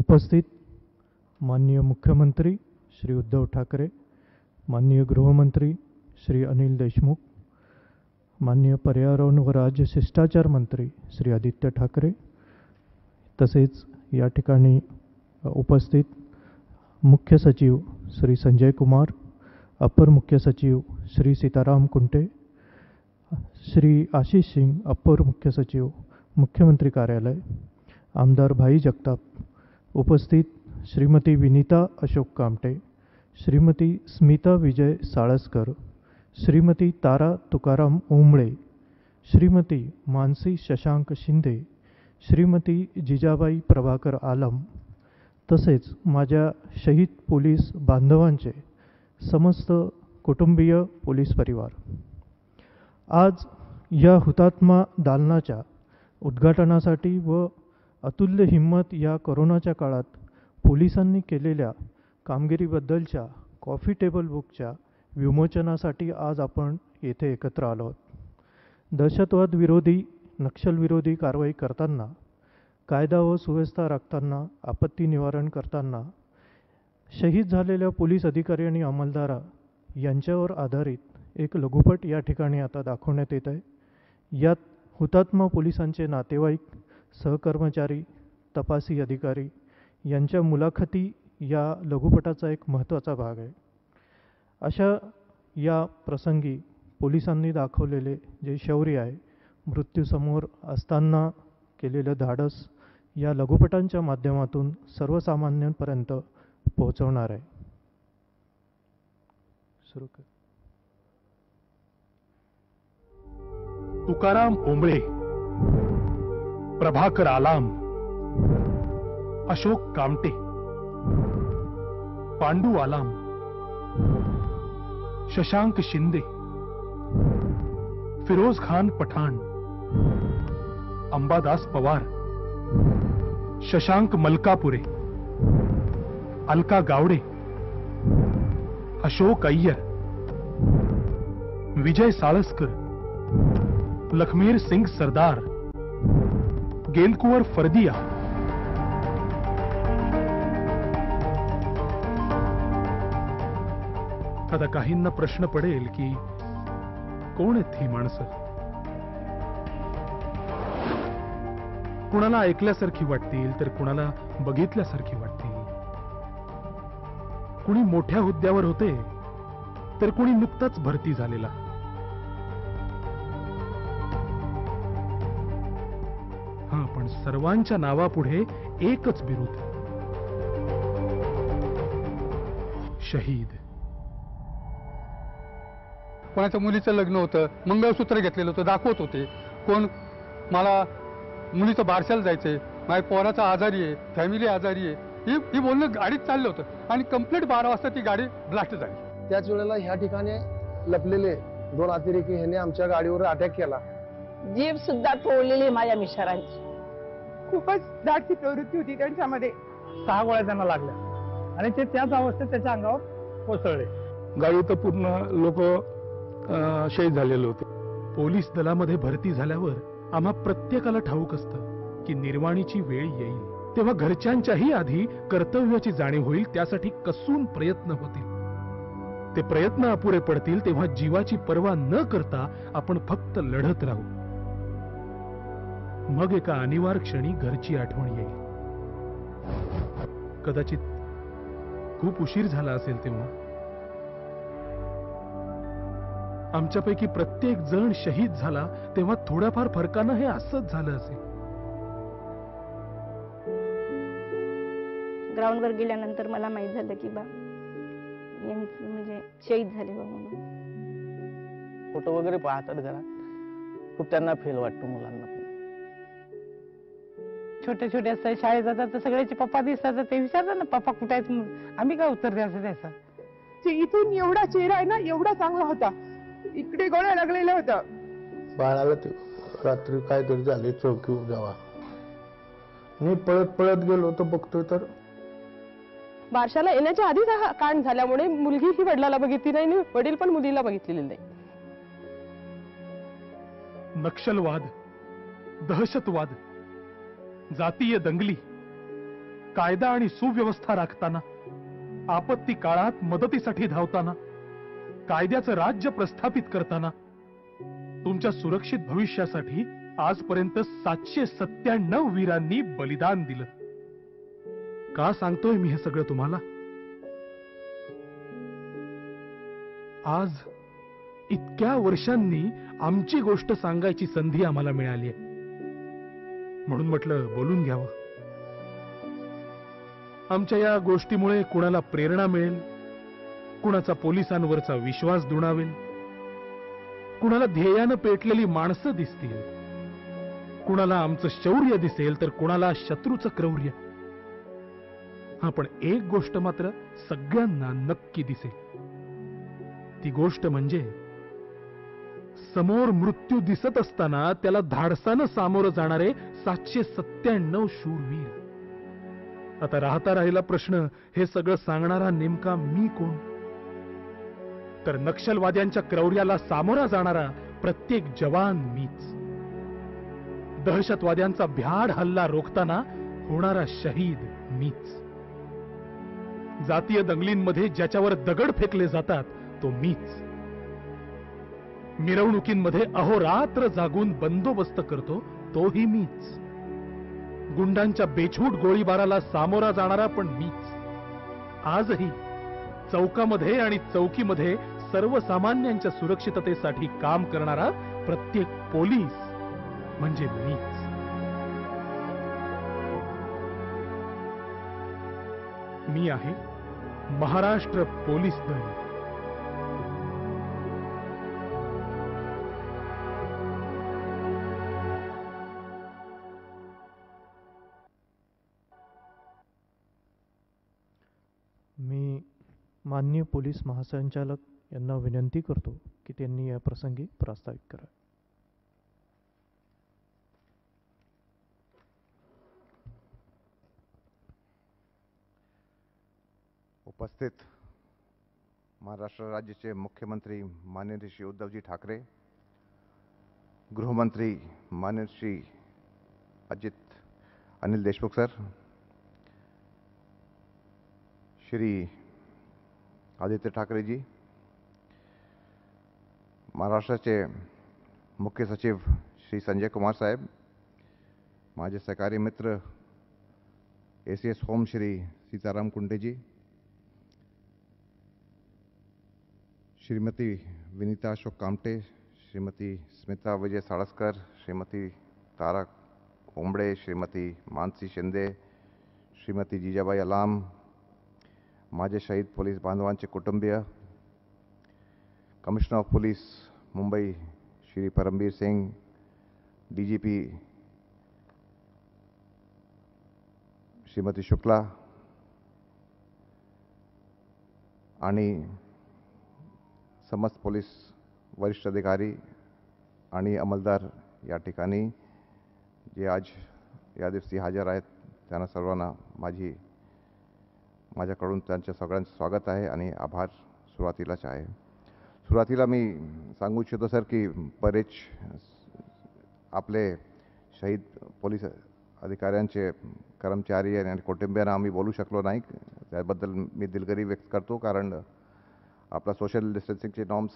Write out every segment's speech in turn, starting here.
उपस्थित माननीय मुख्यमंत्री श्री उद्धव ठाकरे, माननीय गृहमंत्री श्री अनिल देशमुख, माननीय पर्यावरण व राज्य शिष्टाचार मंत्री श्री आदित्य ठाकरे, तसेच या ठिकाणी उपस्थित मुख्य सचिव श्री संजय कुमार, अपर मुख्य सचिव श्री सीताराम कुंटे, श्री आशीष सिंह अपर मुख्य सचिव मुख्यमंत्री कार्यालय, आमदार भाई जगताप, उपस्थित श्रीमती विनीता अशोक कामटे, श्रीमती स्मिता विजय साळसकर, श्रीमती तारा तुकाराम ओंबळे, श्रीमती मानसी शशांक शिंदे, श्रीमती जिजाबाई प्रभाकर आलम, तसेच माझ्या शहीद पोलीस बांधवांचे समस्त कुटुंबीय पोलीस परिवार, आज या हुतात्मा दालनाच्या उद्घाटनासाठी व अतुल्य हिम्मत या कोरोनाच्या काळात पोलिसांनी केलेल्या कामगिरीबद्दलच्या कॉफी टेबल बुकच्या विमोचनासाठी आज आपण येथे एकत्र आलो आहोत. दहशतवाद विरोधी, नक्षल विरोधी कारवाई करताना, कायदा व सुव्यवस्था राखताना, आपत्ती निवारण करताना शहीद झालेल्या पोलीस अधिकारी आणि अंमलदार यांच्यावर आधारित एक लघुपट या ठिकाणी आता दाखवण्यात येत आहे. यात हुतात्मा पोलिसांचे नातेवाईक, सहकर्मचारी, तपासी अधिकारी यांच्या मुलाखती या लघुपटाचा एक महत्त्वाचा भाग आहे. अशा या प्रसंगी पोलिसांनी दाखवलेले जे शौर्य आहे, मृत्यूसमोर असताना केलेलं धाडस या लघुपटांच्या माध्यमातून सर्वसामान्यांपर्यंत पोहोचवणार आहे. सुरू कर. तुकाराम ओंबळे, प्रभाकर आलाम, अशोक कामटे, पांडू आलाम, शशांक शिंदे, फिरोज खान पठाण, अंबादास पवार, शशांक मलकापुरे, अलका गावडे, अशोक अय्यर, विजय साळसकर, लखमेर सिंग सरदार, गेलकुंवर फरदिया, आता काहींना प्रश्न पडेल की कोण आहेत ही माणसं? कुणाला ऐकल्यासारखी वाटतील तर कुणाला बघितल्यासारखी वाटतील. कुणी मोठ्या हुद्द्यावर होते तर कुणी नुकताच भरती झालेला. हां, पण सर्वांच्या नावापुढे एकच बिरुद, शहीद. कोणाच्या मुलीचं लग्न होतं, मंगळसूत्र घेतलेलं होतं, दाखवत होते. कोण मला मुलीचं बारशाला जायचंय, माझ्या पोराचा आजारी आहे, फॅमिली आजारी आहे, ही बोलणं गाडीत चाललं होतं आणि कंप्लीट 12 वाजता ती गाडी ब्लास्ट झाली. त्याच वेळेला ह्या ठिकाणी लपलेले 2 अतिरेकी ह्यांनी आमच्या गाडीवर अटॅक केला. जीभ सुद्धा तोडलेली माझ्या मिस्टरांची. खूपच दाटची प्रवृत्ती होती त्यांच्यामध्ये. 6 गोळ्या त्यांना लागल्या आणि ते त्याच अवस्थेत त्याच्या अंगावर कोसळले. गाडीत पूर्ण लोक शहीद झालेले होते. पोलीस दलामध्ये भरती झाल्यावर आम्हा प्रत्येकाला ठाऊक असतं की निर्वाणीची वेळ येईल तेव्हा घरच्यांच्याही आधी कर्तव्याची जाणीव होईल. त्यासाठी कसून प्रयत्न होतील. ते प्रयत्न अपुरे पडतील तेव्हा जीवाची पर्वा न करता आपण फक्त लढत राहू. मग एका अनिवार्य क्षणी घरची आठवण येईल. कदाचित खूप उशीर झाला असेल तेव्हा. आमच्यापैकी प्रत्येक जण शहीद झाला तेव्हा थोड्याफार फरकानं हे असंच झालं असेल. ग्राउंडवर गेल्यानंतर मला माहित झालं की बा यांचं म्हणजे शहीद झाले बा म्हणून. फोटो वगैरे पाहतात घरात, खूप त्यांना फील वाटतो मुलांना. छोटे छोटे असतात, शाळेत जातात तर सगळ्याचे पप्पा दिसतात, ते विचारतात ना पप्पा कुठे आहेत म्हणून. आम्ही काय उत्तर द्यायचं त्याचं? इथून एवढा चेहरा आहे ना, एवढा चांगला होता, इकडे गोळ्या लागलेल्या होत्या. बाळाला ते रात्री काहीतरी झाले, चौकीवर जावा. मी पळत पळत गेलो तर बघतोय तर बारशाला येण्याच्या आधीच हा कांड झाल्यामुळे मुलगी ही वडिलाला बघितली नाही आणि वडील पण मुलीला बघितलेले नाही. नक्षलवाद, दहशतवाद, जातीय दंगली कायदा आणि सुव्यवस्था राखताना, आपत्ती काळात मदतीसाठी धावताना, कायद्याचं राज्य प्रस्थापित करताना, तुमच्या सुरक्षित भविष्यासाठी आजपर्यंत 797 वीरांनी बलिदान दिलं. का सांगतोय मी हे सगळं तुम्हाला? आज इतक्या वर्षांनी आमची गोष्ट सांगायची संधी आम्हाला मिळाली आहे, म्हणून म्हटलं बोलून घ्यावं. आमच्या या गोष्टीमुळे कुणाला प्रेरणा मिळेल, कुणाचा पोलिसांवरचा विश्वास दुणावेल, कुणाला ध्येयानं पेटलेली माणसं दिसतील, कुणाला आमचं शौर्य दिसेल तर कुणाला शत्रूचं क्रौर्य. हा, पण एक गोष्ट मात्र सगळ्यांना नक्की दिसेल. ती गोष्ट म्हणजे समोर मृत्यू दिसत असताना त्याला धाडसानं सामोरं जाणारे 797 शूरवीर. आता राहता राहिला प्रश्न, हे सगळं सांगणारा नेमका मी कोण? तर नक्षलवाद्यांच्या क्रौर्याला सामोरा जाणारा प्रत्येक जवान मीच. दहशतवाद्यांचा भ्याड हल्ला रोखताना होणारा शहीद मीच. जातीय दंगलींमध्ये ज्याच्यावर दगड फेकले जातात तो मीच. मिरवणुकींमध्ये अहोरात्र जागून बंदोबस्त करतो तोही मीच. गुंडांच्या बेछूट गोळीबाराला सामोरा जाणारा पण मीच. आजही चौकामध्ये आणि चौकीमध्ये सर्वसामान्यांच्या सुरक्षिततेसाठी काम करणारा प्रत्येक पोलीस म्हणजे मीच. मी आहे महाराष्ट्र पोलीस दल. मी माननीय पोलीस महासंचालक यांना विनंती करतो की त्यांनी या प्रसंगी प्रास्ताविक करा. उपस्थित महाराष्ट्र राज्याचे मुख्यमंत्री माननीय श्री उद्धवजी ठाकरे, गृहमंत्री माननीय श्री अनिल देशमुख सर, श्री आदित्य ठाकरे जी, महाराष्ट्राचे मुख्य सचिव श्री संजय कुमार साहेब, माझे सहकारी मित्र ACS होम श्री सीताराम कुंटे जी, श्रीमती विनीता अशोक कामटे, श्रीमती स्मिता विजय साळस्कर, श्रीमती तारा ओंबड़े, श्रीमती मानसी शिंदे, श्रीमती जिजाबाई अलाम, माझे शहीद पोलीस बांधवांचे कुटुंबीय, commissioner of police Mumbai Shri Parambir Singh, DGP Shrimati Shukla आणि समस्त पोलीस वरिष्ठ अधिकारी आणि अंमलदार या ठिकाणी जे आज या दिवशी हजर आहेत, त्यांना सर्वांना माझ्याकडून त्यांच्या सगळ्यांचं स्वागत आहे आणि आभार सुरुवातीलाच आहे. सुरुवातीला मी सांगू इच्छितो सर की बरेच आपले शहीद पोलीस अधिकाऱ्यांचे कर्मचारी आणि कुटुंबियांना आम्ही बोलू शकलो नाही, त्याबद्दल मी दिलगिरी व्यक्त करतो. कारण आपला सोशल डिस्टन्सिंगचे नॉर्म्स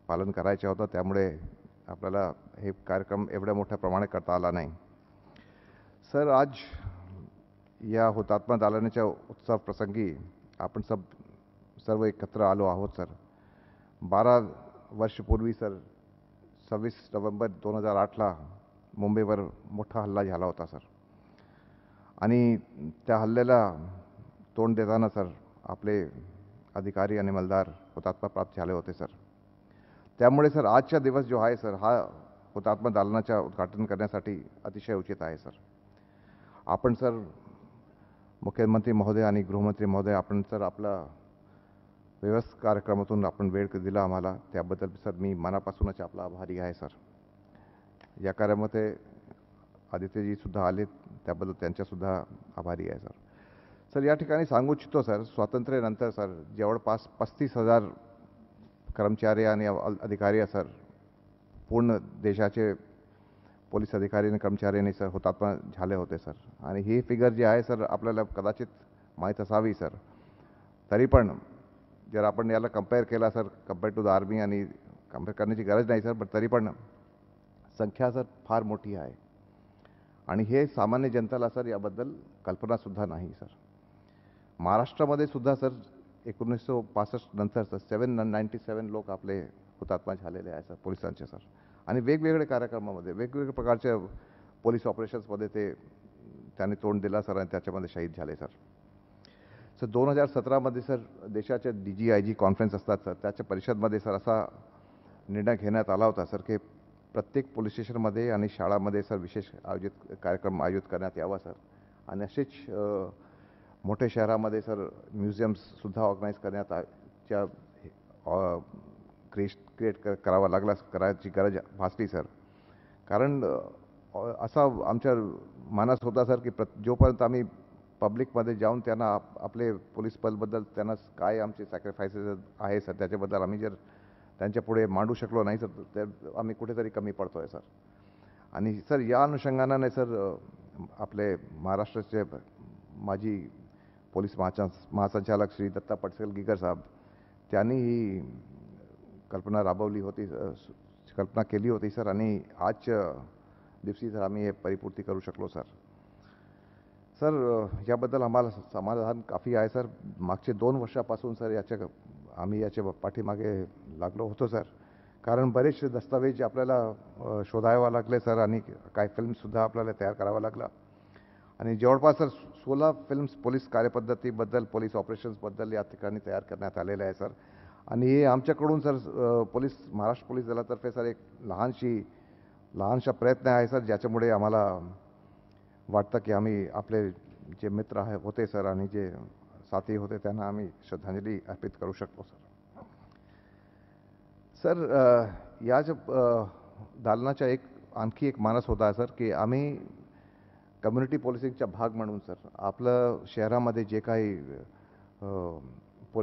पालन करायचे होतं, त्यामुळे आपल्याला हे कार्यक्रम एवढ्या मोठ्या प्रमाणे करता आला नाही. सर, आज या हुतात्मा दालनाच्या उत्सव प्रसंगी आपण सर्व एकत्र आलो आहोत. सर, 12 वर्षपूर्वी सर 26 नोव्हेंबर 2008ला मुंबईवर मोठा हल्ला झाला होता सर, आणि त्या हल्ल्याला तोंड देताना सर आपले अधिकारी आणि अंमलदार हुतात्मा प्राप्त झाले होते सर. त्यामुळे सर आजचा दिवस जो आहे सर, हा हुतात्मा दालनाच्या उद्घाटन करण्यासाठी अतिशय उचित आहे सर. आपण सर मुख्यमंत्री महोदय आणि गृहमंत्री महोदय, आपण सर आपला व्यवस्थित कार्यक्रमातून आपण वेळ दिला आम्हाला, त्याबद्दल सर मी मनापासूनच आपला आभारी आहे सर. या कार्यामध्ये आदित्यजी सुद्धा आले, त्याबद्दल त्यांच्यासुद्धा आभारी आहे सर. सर, या ठिकाणी सांगू इच्छितो सर, स्वातंत्र्यानंतर सर जवळपास 35,000 कर्मचारी आणि अधिकारी सर पूर्ण देशाचे पोलीस अधिकारी आणि कर्मचाऱ्यांनी सर हुतात्मा झाले होते सर. आणि ही फिगर जी आहे सर आपल्याला कदाचित माहीत असावी सर. तरी पण जर आपण याला कंपेअर केला sir compare to the army, आणि कंपेअर करण्याची गरज नाही सर, पण तरी पण संख्या सर फार मोठी आहे. आणि हे सामान्य जनतेला सर याबद्दल कल्पनासुद्धा नाही सर. महाराष्ट्रामध्ये सुद्धा सर 1965 नंतर सर 797 लोक आपले हुतात्मा झालेले आहे सर पोलिसांचे सर. आणि वेगवेगळे कार्यक्रमामध्ये वेगवेगळ्या प्रकारच्या पोलीस ऑपरेशन्समध्ये त्यांनी तोंड दिला सर आणि त्याच्यामध्ये शहीद झाले सर. सर 2017मध्ये सर देशाच्या DGIG कॉन्फरन्स असतात सर, त्याच्या परिषदमध्ये सर असा निर्णय घेण्यात आला होता सर की प्रत्येक पोलीस स्टेशनमध्ये आणि शाळामध्ये सर विशेष कार्यक्रम आयोजित करण्यात यावा सर. आणि असेच मोठ्या शहरामध्ये सर म्युझियम्ससुद्धा ऑर्गनाईज करण्याच्या क्रिएट करायची गरज भासली सर. कारण असा आमच्या मनात होता सर की जोपर्यंत आम्ही पब्लिकमध्ये जाऊन त्यांना आपले पोलीस बलबद्दल त्यांना काय आमचे सॅक्रिफायसेस आहे सर त्याच्याबद्दल आम्ही जर त्यांच्या पुढे मांडू शकलो नाही सर तर आम्ही कुठेतरी कमी पडतोय सर. आणि सर या अनुषंगाने सर आपले महाराष्ट्राचे माजी पोलीस महासंचालक श्री दत्ता पडसलगीकर साहेब त्यांनी ही कल्पना राबवली होती, कल्पना केली होती सर. आणि आजच्या दिवशी सर आम्ही हे परिपूर्ती करू शकलो सर. सर याबद्दल आम्हाला समाधान काफी आहे सर. मागचे 2 वर्षापासून सर आम्ही याच्या पाठीमागे लागलो होतो सर. कारण बरेचसे दस्तावेज आपल्याला शोधावे लागले सर आणि काही फिल्मसुद्धा आपल्याला तयार करावा लागला. आणि जवळपास सर 16 फिल्म्स पोलीस कार्यपद्धतीबद्दल पोलीस ऑपरेशन्सबद्दल या ठिकाणी तयार करण्यात आलेले आहे सर. आणि हे आमच्याकडून सर महाराष्ट्र पोलीस दलातर्फे सर एक लहानशा प्रयत्न आहे सर, ज्याच्यामुळे आम्हाला वाटतं की आम्ही आपले जे मित्र होते सर आणि जे साथी होते त्यांना आम्ही श्रद्धांजली अर्पित करू शकतो सर. सर या दालनाचा आणखी एक मानस होता सर की आम्ही कम्युनिटी पोलिसिंगचा भाग म्हणून सर आपलं शहरामध्ये जे काही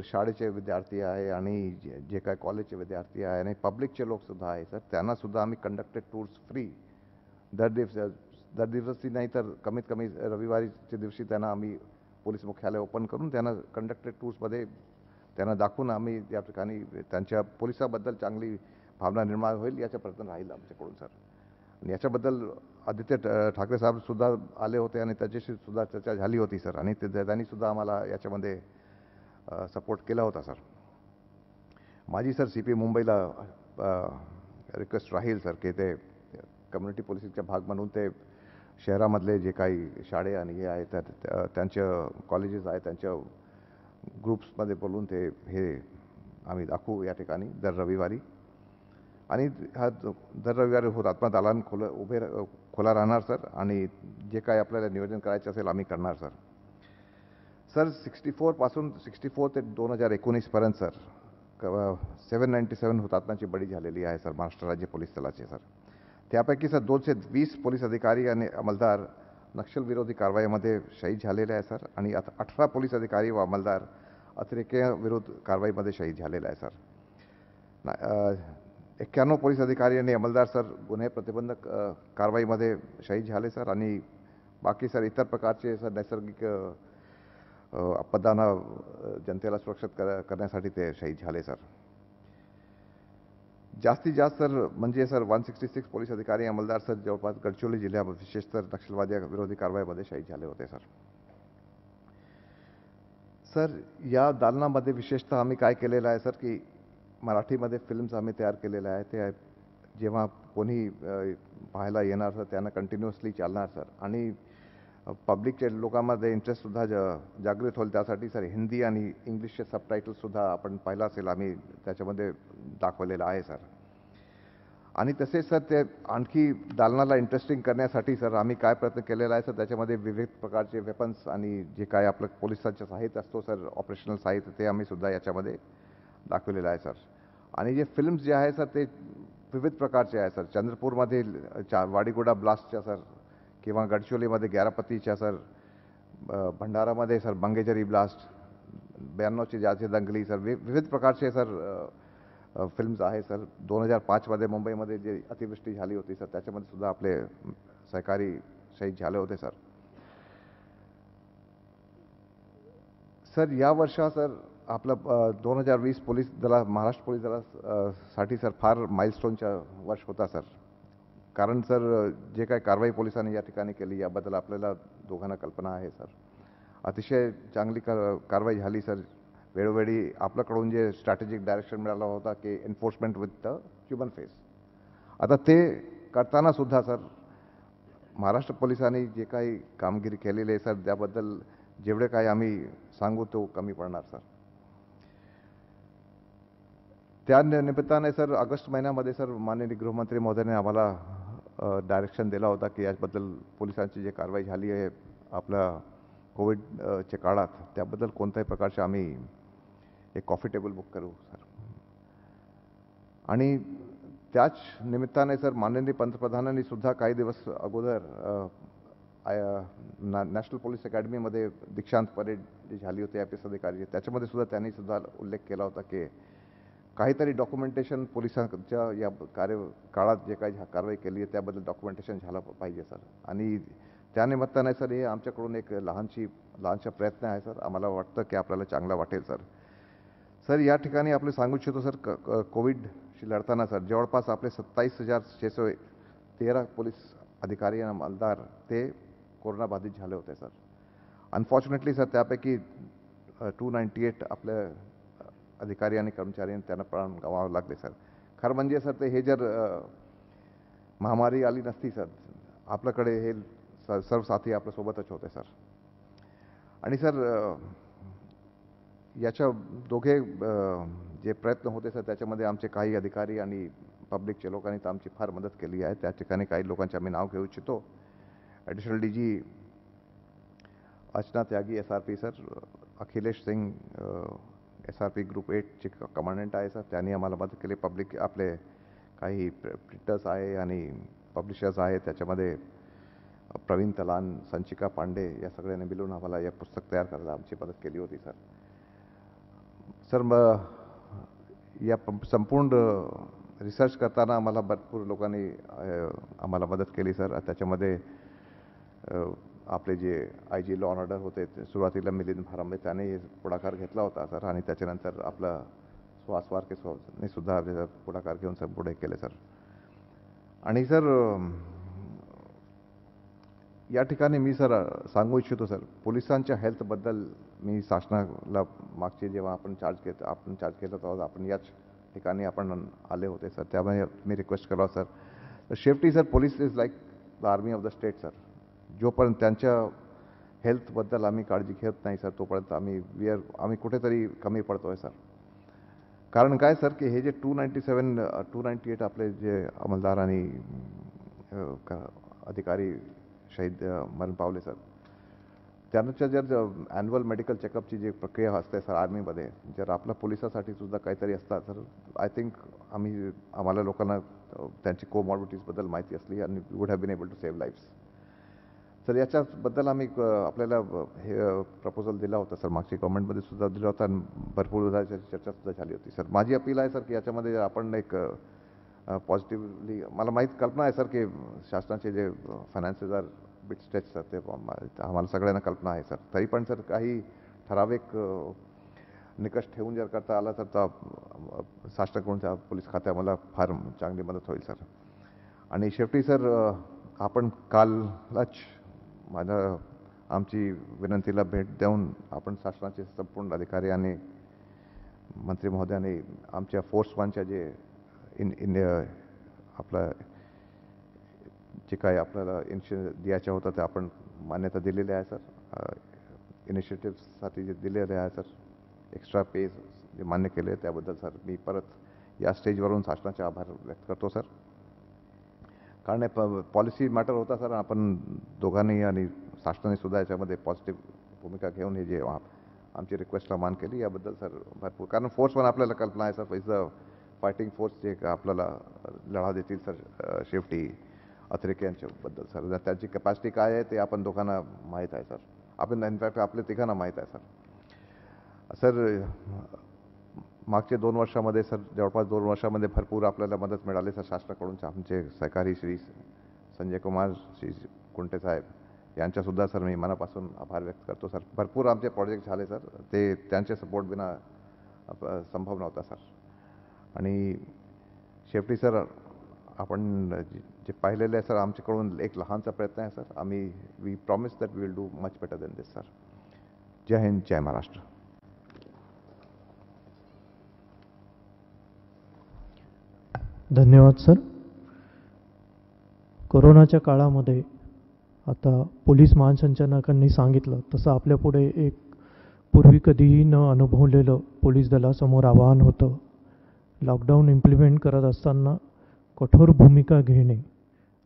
शाळेचे विद्यार्थी आहे आणि जे काही कॉलेजचे विद्यार्थी आहे आणि पब्लिकचे लोकसुद्धा आहे सर त्यांनासुद्धा आम्ही कंडक्टेड टूर्स फ्री दर दिवशी नाही तर कमीत कमी रविवारीच्या दिवशी त्यांना आम्ही पोलीस मुख्यालय ओपन करून त्यांना कंडक्टेड टूर्समध्ये त्यांना दाखवून आम्ही या ठिकाणी त्यांच्या पोलिसाबद्दल चांगली भावना निर्माण होईल याचा प्रयत्न राहील आमच्याकडून सर. आणि याच्याबद्दल आदित्य ठाकरे साहेबसुद्धा आले होते आणि त्याच्याशी सुद्धा चर्चा झाली होती सर. आणि त्यांनीसुद्धा आम्हाला याच्यामध्ये सपोर्ट केला होता सर. माझी सर CP मुंबईला रिक्वेस्ट राहील सर की ते कम्युनिटी पोलिसिंगचा भाग म्हणून ते शहरामधले जे काही शाळे आणि हे आहेत त्यांच्या कॉलेजेस आहेत त्यांच्या ग्रुप्समध्ये बोलून हे आम्ही दाखवू या ठिकाणी दर रविवारी. आणि हा दर रविवारी हुतात्मा दालन खुला राहणार सर. आणि जे काही आपल्याला नियोजन करायचं असेल आम्ही करणार सर. सर 64 ते 2019 पर्यंत सर 797 हुतात्म्यांची बळी झालेली आहे सर महाराष्ट्र राज्य पोलीस दलाचे सर. त्यापैकी सर 220 पोलीस अधिकारी आणि अंमलदार नक्षलविरोधी कारवाईमध्ये शहीद झालेले आहे सर. आणि 18 पोलीस अधिकारी व अंमलदार अतिरेक्याविरोध कारवाईमध्ये शहीद झालेले आहे सर. 91 पोलीस अधिकारी आणि अंमलदार सर गुन्हे प्रतिबंधक कारवाईमध्ये शहीद झाले सर. आणि बाकी सर इतर प्रकारचे सर नैसर्गिक आपदांना जनतेला सुरक्षित करण्यासाठी ते शहीद झाले सर. जास्तीत जास्त सर म्हणजे सर 166 पोलीस अधिकारी अंमलदार सर जवळपास गडचिरोली जिल्ह्यामध्ये विशेषतः नक्षलवादी विरोधी कारवाईमध्ये शहीद झाले होते सर. सर या दालनामध्ये विशेषतः आम्ही काय केलेलं आहे सर की मराठीमध्ये फिल्म्स आम्ही तयार केलेल्या आहे. ते जेव्हा कोणी पाहायला येणार सर त्यांना कंटिन्युअसली चालणार सर. आणि पब्लिकच्या लोकांमध्ये इंटरेस्टसुद्धा जागृत होईल त्यासाठी सर हिंदी आणि इंग्लिशचे सबटायटल्ससुद्धा आपण पाहिलं असेल आम्ही त्याच्यामध्ये दाखवलेलं आहे सर. आणि तसेच सर ते आणखी दालनाला इंटरेस्टिंग करण्यासाठी सर आम्ही काय प्रयत्न केलेला आहे सर त्याच्यामध्ये विविध प्रकारचे वेपन्स आणि जे काय आपलं पोलिसांचं साहित्य असतो सर ऑपरेशनल साहित्य ते आम्ही सुद्धा याच्यामध्ये दाखवलेलं आहे सर. आणि जे फिल्म्स जे आहे सर ते विविध प्रकारचे आहे सर. चंद्रपूरमध्ये वाडीगुडा ब्लास्टच्या सर किंवा गडचिरोलीमध्ये ग्यारापतीच्या सर, भंडारामध्ये सर बंगेजरी ब्लास्ट, 92ची जाचे दंगली सर विविध प्रकारचे सर फिल्म्स आहे सर. 2005मध्ये मुंबईमध्ये जे अतिवृष्टी झाली होती सर, त्याच्यामध्ये सुद्धा आपले सहकारी शहीद झाले होते सर. सर या वर्षा सर आपलं 2020 पोलीस दला महाराष्ट्र पोलीस दलासाठी सर फार माइलस्टोनच्या वर्ष होता सर. कारण सर जे काही कारवाई पोलिसांनी या ठिकाणी केली याबद्दल आपल्याला दोघांना कल्पना आहे सर. अतिशय चांगली कारवाई झाली सर. वेळोवेळी आपल्याकडून जे स्ट्रॅटेजिक डायरेक्शन मिळाला होता की enforcement with the human face, आता ते करताना सुद्धा सर महाराष्ट्र पोलिसांनी जे काही कामगिरी केलेली आहे सर, त्याबद्दल जेवढे काही आम्ही सांगू तो कमी पडणार सर. त्या निमित्ताने सर ऑगस्ट महिन्यामध्ये सर माननीय गृहमंत्री महोदयाने आम्हाला डायरेक्शन दिला होता की याबद्दल पोलिसांची जी कारवाई झाली आहे आपल्या कोविडच्या काळात, त्याबद्दल कोणत्याही प्रकारचे आम्ही एक कॉफी टेबल बुक करू सर. आणि त्याच निमित्ताने सर माननीय पंतप्रधानांनी सुद्धा काही दिवस अगोदर नॅशनल पोलीस अकॅडमीमध्ये दीक्षांत परेड जी झाली होती IPS अधिकारी, त्याच्यामध्ये सुद्धा त्यांनी सुद्धा उल्लेख केला होता की काहीतरी डॉक्युमेंटेशन पोलिसांच्या या कार्यकाळात जे काही कारवाई केली आहे त्याबद्दल डॉक्युमेंटेशन झालं पाहिजे सर. आणि त्या निमित्ताने सर हे आमच्याकडून एक लहानशा प्रयत्न आहे सर. आम्हाला वाटतं की आपल्याला चांगला वाटेल सर. सर या ठिकाणी आपले सांगू इच्छितो सर, कोविडशी लढताना सर जवळपास आपले 27,613 पोलीस अधिकारी आणि अंमलदार ते कोरोनाबाधित झाले होते सर. अनफॉर्च्युनेटली सर त्यापैकी 298 आपले अधिकारी आणि कर्मचाऱ्यांनी त्यांना प्राण गमावे लागले सर. खरं म्हणजे सर ते हे जर महामारी आली नसती सर, आपल्याकडे हे सर्व साथी आपल्यासोबतच होते सर. आणि सर याच्या दोघे जे प्रयत्न होते सर त्याच्यामध्ये आमचे काही अधिकारी आणि पब्लिकच्या लोकांनी तर आमची फार मदत केली आहे. त्या ठिकाणी काही लोकांचे आम्ही नाव घेऊ इच्छितो. Additional DG Archana Tyagi SRP sir, Akhilesh Singh SRP group 8चे कमांडंट आहे सर, त्यांनी आम्हाला मदत केली. पब्लिक आपले काही प्रिंटर्स आहे आणि पब्लिशर्स आहे, त्याच्यामध्ये प्रवीण तलान, संचिका पांडे या सगळ्यांनी मिळून आम्हाला हे पुस्तक तयार करायला आमची मदत केली होती सर. सर या संपूर्ण रिसर्च करताना आम्हाला भरपूर लोकांनी आम्हाला मदत केली सर. त्याच्यामध्ये आपले जे IG लॉ अँड ऑर्डर होते सुरुवातीला मिलिंद भारंबे त्याने पुढाकार घेतला होता सर. आणि त्याच्यानंतर आपला सुहास वारकेने सुद्धा पुढाकार घेऊन सर पुढे केले सर. आणि सर या ठिकाणी मी सर सांगू इच्छितो सर, पोलिसांच्या हेल्थबद्दल मी शासनाला मागचे जेव्हा आपण चार्ज केलं तेव्हा आपण याच ठिकाणी आपण आले होते सर, त्यामुळे मी रिक्वेस्ट करावं sir. Safety sir, police is like the army of the state sir. जोपर्यंत त्यांच्या हेल्थबद्दल आम्ही काळजी घेत नाही सर तोपर्यंत आम्ही कुठेतरी कमी पडतोय सर. कारण काय सर की हे जे 298 आपले जे अंमलदार आणि अधिकारी शहीद मरण पावले सर, त्यांच्या जर ॲन्युअल मेडिकल चेकअपची जी प्रक्रिया असते सर आर्मीमध्ये, जर आपल्या पोलिसासाठी सुद्धा काहीतरी असतात सर, आय थिंक आम्हाला लोकांना त्यांची कोमॉर्बिडिटीजबद्दल माहिती असली आणि would have been able to save lifes sir. याच्याबद्दल आम्ही आपल्याला हे प्रपोजल दिला होता सर, मागच्या गव्हर्नमेंटमध्ये सुद्धा दिला होता आणि भरपूर चर्चा सुद्धा झाली होती सर. माझी अपील आहे सर की याच्यामध्ये आपण एक पॉझिटिव्हली, मला कल्पना आहे सर की शासनाचे जे finances are bit stretch sir, ते आम्हाला सगळ्यांना कल्पना आहे सर. तरी पण सर काही ठराविक निकष ठेवून जर करता आला तर शासनाकडून त्या पोलीस खात्याला फार चांगली मदत होईल सर. आणि शेवटी सर आपण कालच आमची विनंतीला भेट देऊन आपण शासनाचे संपूर्ण अधिकारी आणि मंत्री महोदयांनी आमच्या फोर्स वनच्या जे आपलं जे काही आपल्याला द्यायचं होतं ते आपण मान्यता दिलेली आहे सर. इनिशिएटिव्हसाठी जे दिलेले आहे सर, एक्स्ट्रा पे जे मान्य केले त्याबद्दल सर मी परत या स्टेजवरून शासनाचे आभार व्यक्त करतो सर. कारण पॉलिसी मॅटर होता सर, आपण दोघांनी आणि शासनाने सुद्धा याच्यामध्ये पॉझिटिव्ह भूमिका घेऊन हे जे आमची रिक्वेस्टला मान केली याबद्दल सर भरपूर. कारण फोर्स वन आपल्याला कल्पना आहे sir, is the fighting force जे आपल्याला लढा देतील सर शेवटी अतिरेक्यांच्याबद्दल सर. त्यांची कॅपॅसिटी काय आहे ते आपण दोघांना माहीत आहे सर. आपण इनफॅक्ट आपल्या तिघांना माहीत आहे सर. सर मागचे 2 वर्षामध्ये सर जवळपास 2 वर्षामध्ये भरपूर आपल्याला मदत मिळाली सर शासनाकडून. आमचे सहकारी श्री संजय कुमार, श्री कुंटे साहेब यांच्यासुद्धा सर मी मनापासून आभार व्यक्त करतो सर. भरपूर आमचे प्रोजेक्ट झाले सर, ते त्यांचे सपोर्ट बिना संभव नव्हता सर. आणि शेवटी सर आपण जे पाहिलेलं आहे सर, आमच्याकडून एक लहानसा प्रयत्न आहे सर. आम्ही we promise that we will do much better than this sir. जय हिंद, जय महाराष्ट्र. धन्यवाद सर. कोरोनाच्या काळामध्ये आता पोलीस महासंचालकांनी सांगितलं तसं आपल्यापुढे एक पूर्वी कधीही न अनुभवलेलं पोलीस दलासमोर आव्हान होतं. लॉकडाऊन इम्प्लिमेंट करत असताना कठोर भूमिका घेणे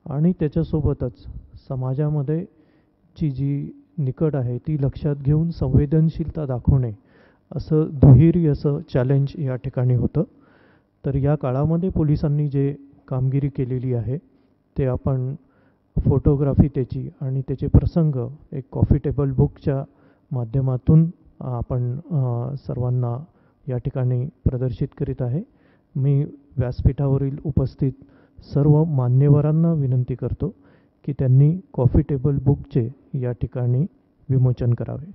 आणि त्याच्यासोबतच समाजामध्ये जी निकड आहे ती लक्षात घेऊन संवेदनशीलता दाखवणे, असं दुहेरी असं चॅलेंज या ठिकाणी होतं. तर या काळामध्ये पोलिसांनी जे कामगिरी केलेली आहे ते आपण फोटोग्राफी त्याची आणि त्याचे प्रसंग एक कॉफी टेबल बुकच्या माध्यमातून आपण सर्वांना या ठिकाणी प्रदर्शित करीत आहे. मी व्यासपीठावरील उपस्थित सर्व मान्यवरांना विनंती करतो की त्यांनी कॉफी टेबल बुकचे या ठिकाणी विमोचन करावे.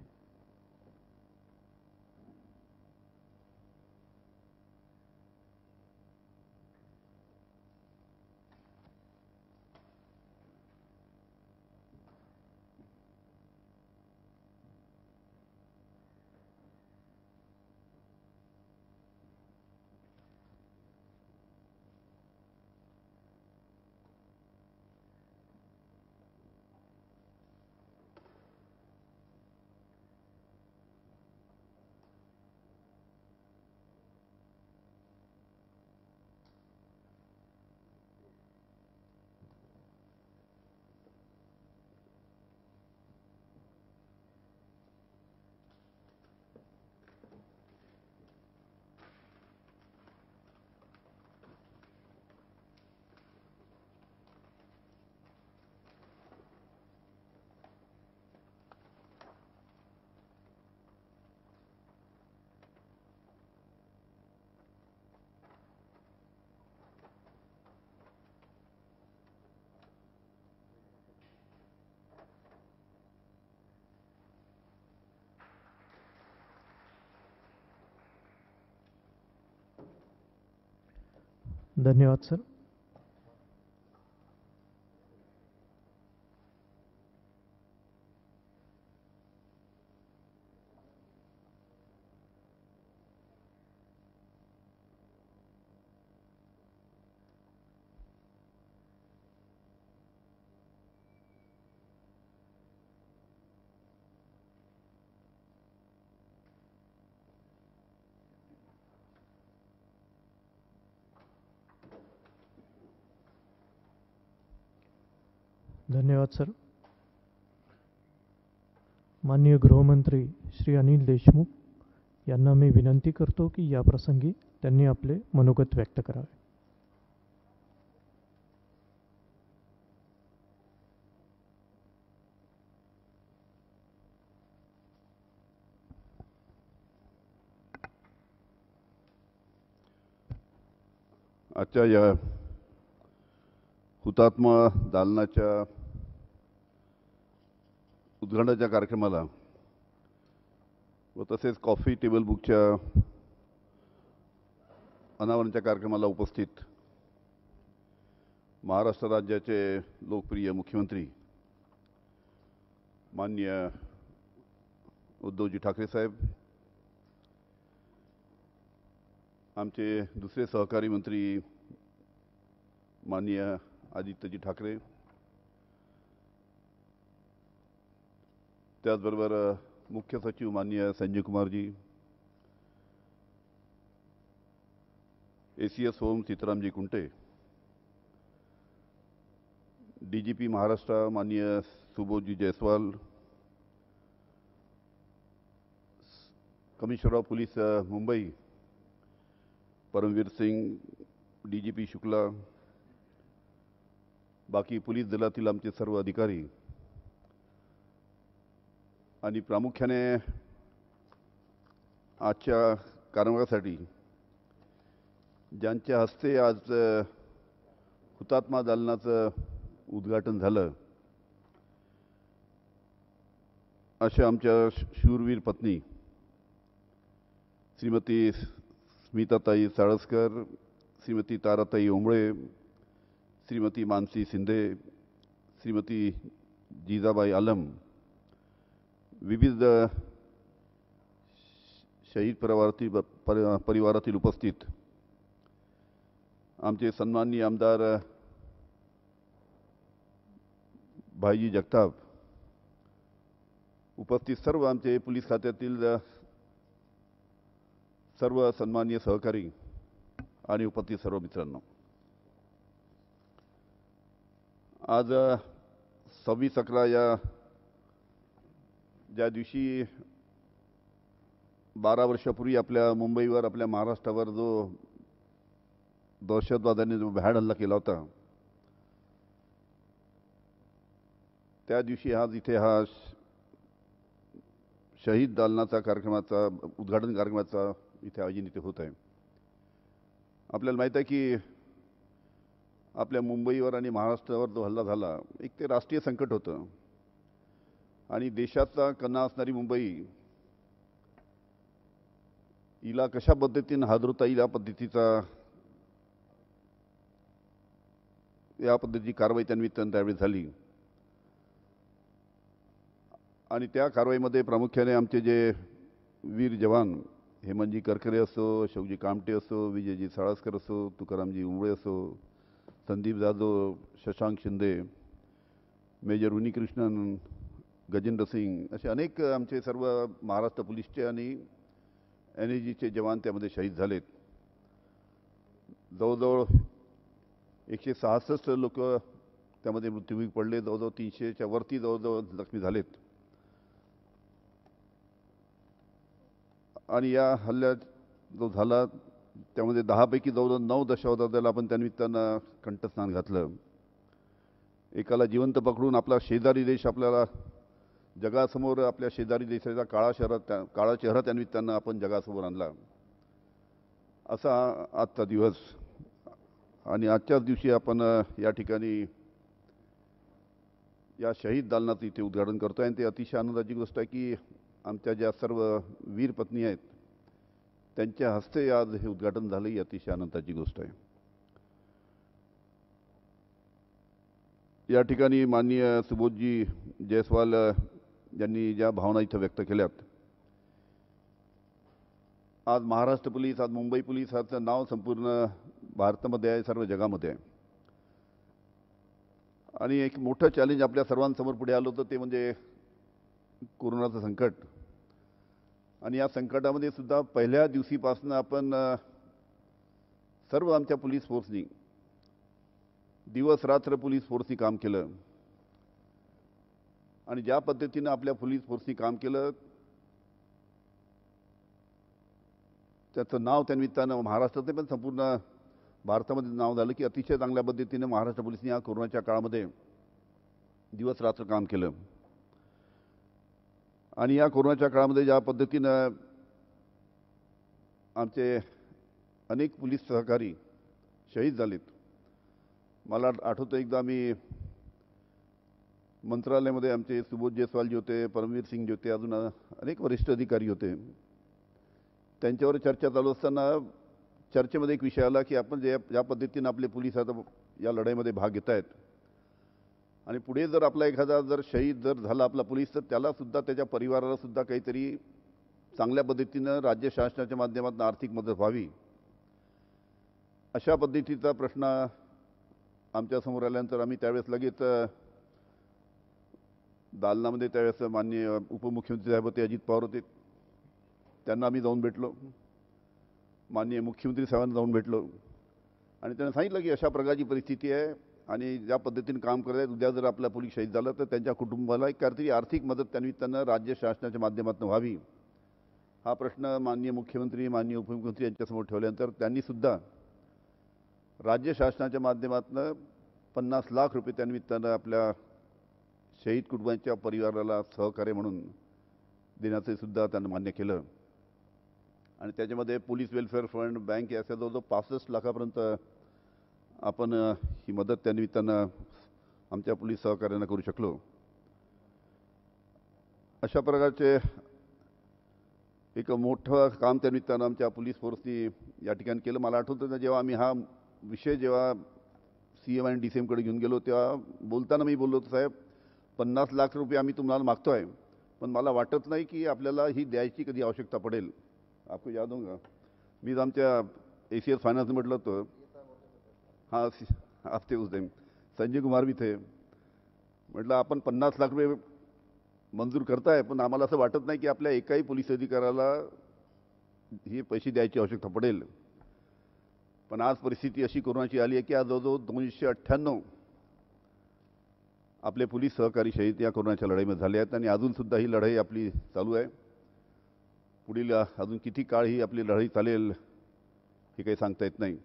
धन्यवाद सर. धन्यवाद सर. माननीय गृहमंत्री श्री अनिल देशमुख यांना मी विनंती करतो की या प्रसंगी त्यांनी आपले मनोगत व्यक्त करावे. आजच्या या हुतात्मा दालनाच्या उद्घाटनाच्या कार्यक्रमाला व तसेच कॉफी टेबल बुकच्या अनावरणाच्या कार्यक्रमाला उपस्थित महाराष्ट्र राज्याचे लोकप्रिय मुख्यमंत्री माननीय उद्धवजी ठाकरे साहेब, आमचे दुसरे सहकारी मंत्री माननीय आदित्यजी ठाकरे, त्याचबरोबर मुख्य सचिव माननीय Sanjay Kumarji, ACS home Sitaramji Kunte, DGP Maharashtra माननीय Subodhji Jaiswal, commissioner of police Mumbai Paramvir Singh, DGP Shukla, बाकी पोलीस दलातील आमचे सर्व अधिकारी आणि प्रामुख्याने आजच्या कार्यक्रमासाठी ज्यांच्या हस्ते आज हुतात्मा दालनाचं उद्घाटन झालं, अशा आमच्या शूरवीर पत्नी श्रीमती स्मिताताई साळसकर, श्रीमती ताराताई ओंबळे, श्रीमती मानसी शिंदे, श्रीमती जिजाबाई आलम, विविध शहीद परिवारातील उपस्थित आमचे सन्माननीय आमदार भाईजी जगताप, उपस्थित सर्व आमचे पोलीस खात्यातील सर्व सन्माननीय सहकारी आणि उपस्थित सर्व मित्रांनो, आज 26/11 या ज्या दिवशी 12 वर्षापूर्वी आपल्या मुंबईवर, आपल्या महाराष्ट्रावर जो दहशतवाद्यांनी जो भ्याड हल्ला केला होता, त्या दिवशी आज इथे हा शहीद दालनाचा कार्यक्रमाचा उद्घाटन कार्यक्रमाचा इथे आयोजन इथे होत आहे. आपल्याला माहीत आहे की आपल्या मुंबईवर आणि महाराष्ट्रावर जो हल्ला झाला, एक ते राष्ट्रीय संकट होतं आणि देशाचा कणा असणारी मुंबई हिला कशा पद्धतीने हादरवता येईल या पद्धतीची कारवाई त्यानिमित्तानं त्यावेळी झाली. आणि त्या कारवाईमध्ये प्रामुख्याने आमचे जे वीर जवान हेमंतजी करकरे असो, अशोकजी कामटे असो, विजयजी साळसकर असो, तुकारामजी उंबळे असो, संदीप जाधव, शशांक शिंदे, मेजर उन्नीकृष्णन, गजेंद्र सिंग, असे अनेक आमचे सर्व महाराष्ट्र पोलीसचे आणि NAGचे जवान त्यामध्ये शहीद झालेत. जवळजवळ 166 लोक त्यामध्ये मृत्युमुखी पडले, जवळजवळ 300च्या वरती जवळजवळ जखमी झालेत. आणि या हल्ल्यात जो झाला त्यामध्ये 10 पैकी जवळजवळ 9 दहशतवाद्याला आपण त्यानिमित्तानं कंठस्नान घातलं. एकाला जिवंत पकडून आपला शेजारी देश आपल्याला जगासमोर, आपल्या शेजारी देशाचा काळा चेहरा त्यानिमित्तानं आपण जगासमोर आणला. असा आजचा दिवस. आणि आजच्याच दिवशी आपण या ठिकाणी या शहीद दालनाचं इथे उद्घाटन करतो आहे. आणि ते अतिशय आनंदाची गोष्ट आहे की आमच्या ज्या सर्व वीर पत्नी आहेत त्यांच्या हस्ते आज हे उद्घाटन झालं, ही अतिशय आनंदाची गोष्ट आहे. या ठिकाणी माननीय सुबोधजी जयस्वाल यांनी ज्या भावना इथं व्यक्त केल्यात, आज महाराष्ट्र पोलीस, आज मुंबई पोलीस ह्याचं नाव संपूर्ण भारतामध्ये आहे, सर्व जगामध्ये आहे. आणि एक मोठं चॅलेंज आपल्या सर्वांसमोर पुढे आलं होतं ते म्हणजे कोरोनाचं संकट. आणि या संकटामध्ये सुद्धा पहिल्या दिवशीपासून आपण सर्व आमच्या पोलीस फोर्सनी दिवस रात्र पोलीस फोर्सनी काम केलं. आणि ज्या पद्धतीनं आपल्या पोलीस फोर्सनी काम केलं त्याचं नाव त्यानिमित्तानं महाराष्ट्रात पण संपूर्ण भारतामध्ये नाव झालं की अतिशय चांगल्या पद्धतीनं महाराष्ट्र पोलिसांनी या कोरोनाच्या काळामध्ये दिवस रात्र काम केलं. आणि या कोरोनाच्या काळामध्ये ज्या पद्धतीनं आमचे अनेक पोलीस सहकारी शहीद झालेत. मला आठवतं एकदा आम्ही मंत्रालयामध्ये आमचे सुबोध जयस्वालजी होते, परमवीर सिंगजी होते, अजून अनेक वरिष्ठ अधिकारी होते. त्यांच्यावर चर्चा चालू असताना चर्चेमध्ये एक विषय आला की आपण ज्या पद्धतीनं आपले पोलीस आता या लढाईमध्ये भाग घेत आहेत आणि पुढे जर आपला एखादा जर शहीद जर झाला आपला पोलीस, तर त्यालासुद्धा त्याच्या परिवारालासुद्धा काहीतरी चांगल्या पद्धतीनं राज्य शासनाच्या माध्यमातून आर्थिक मदत व्हावी, अशा पद्धतीचा प्रश्न आमच्यासमोर आल्यानंतर आम्ही त्यावेळेस लगेच दालनामध्ये त्यावेळेस माननीय उपमुख्यमंत्री साहेब होते, अजित पवार होते, त्यांना आम्ही जाऊन भेटलो. माननीय मुख्यमंत्री साहेबांना जाऊन भेटलो आणि त्यांना सांगितलं की अशा प्रकारची परिस्थिती आहे आणि ज्या पद्धतीने काम करत आहेत, उद्या जर आपला पोलीस शहीद झाला तर त्यांच्या कुटुंबाला एक काहीतरी आर्थिक मदत त्यानिमित्तानं राज्य शासनाच्या माध्यमातून व्हावी, हा प्रश्न माननीय मुख्यमंत्री, माननीय उपमुख्यमंत्री यांच्यासमोर ठेवल्यानंतर त्यांनीसुद्धा राज्य शासनाच्या माध्यमातून 50 लाख रुपये त्यानिमित्तानं आपल्या शहीद कुटुंबांच्या परिवाराला सहकार्य म्हणून देण्याचे सुद्धा त्यांना मान्य केलं. आणि त्याच्यामध्ये पोलीस वेलफेअर फंड, बँक याच्या जवळजवळ 65 लाखापर्यंत आपण ही मदत त्या निमित्तानं आमच्या पोलीस सहकार्यांना करू शकलो. अशा प्रकारचे एक मोठं काम त्या निमित्तानं आमच्या पोलीस फोर्सनी या ठिकाणी केलं. मला आठवतं ना, जेव्हा आम्ही हा विषय जेव्हा CM आणि DCMकडे घेऊन गेलो तेव्हा बोलताना मी बोललो होतो, साहेब 50 लाख रुपये आम्ही तुम्हाला मागतो आहे, पण मला वाटत नाही की आपल्याला ही द्यायची कधी आवश्यकता पडेल. आपको याद होगा, मी आमच्या ACS फायनान्स म्हटलं होतं, हाँ आप थे उस दिन, संजय कुमार भी थे. म्हटलं आपण 50 लाख रुपये मंजूर करताय, पण आम्हाला असं वाटत नाही की आपल्या एकाही पोलीस अधिकाऱ्याला हे पैसे द्यायची आवश्यकता पडेल. पण आज परिस्थिती अशी कोरोनाची आली आहे की आज जवळजवळ 298 आपले पोलीस सहकारी शहीद या कोरोनाच्या लढाईमध्ये झाले आहेत आणि अजूनसुद्धा ही लढाई आपली चालू आहे. पुढील अजून किती काळ ही आपली लढाई चालेल हे काही सांगता येत नाही.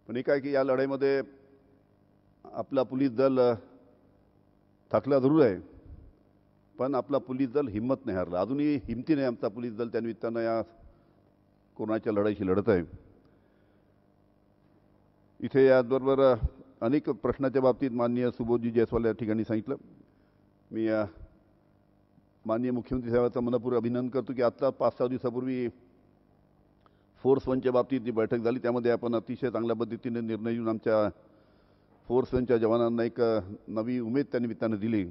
पण एक आहे की या लढाईमध्ये आपला पोलीस दल थकला जरूर आहे, पण आपला पोलीस दल हिंमत नाही हारला. अजूनही हिमतीने आमचा पोलीस दल त्यानिमित्तानं या कोरोनाच्या लढाईशी लढत आहे. इथे याचबरोबर अनेक प्रश्नाच्या बाबतीत माननीय सुबोधजी जयस्वाल या ठिकाणी सांगितलं. मी माननीय मुख्यमंत्री साहेबांचं मनपूर्वक अभिनंदन करतो की आत्ता 5-6 दिवसापूर्वी फोर्स वनच्या बाबतीत जी बैठक झाली त्यामध्ये आपण अतिशय चांगल्या पद्धतीने निर्णय घेऊन आमच्या फोर्स वनच्या जवानांना एक नवी उमेद त्या निमित्तानं दिली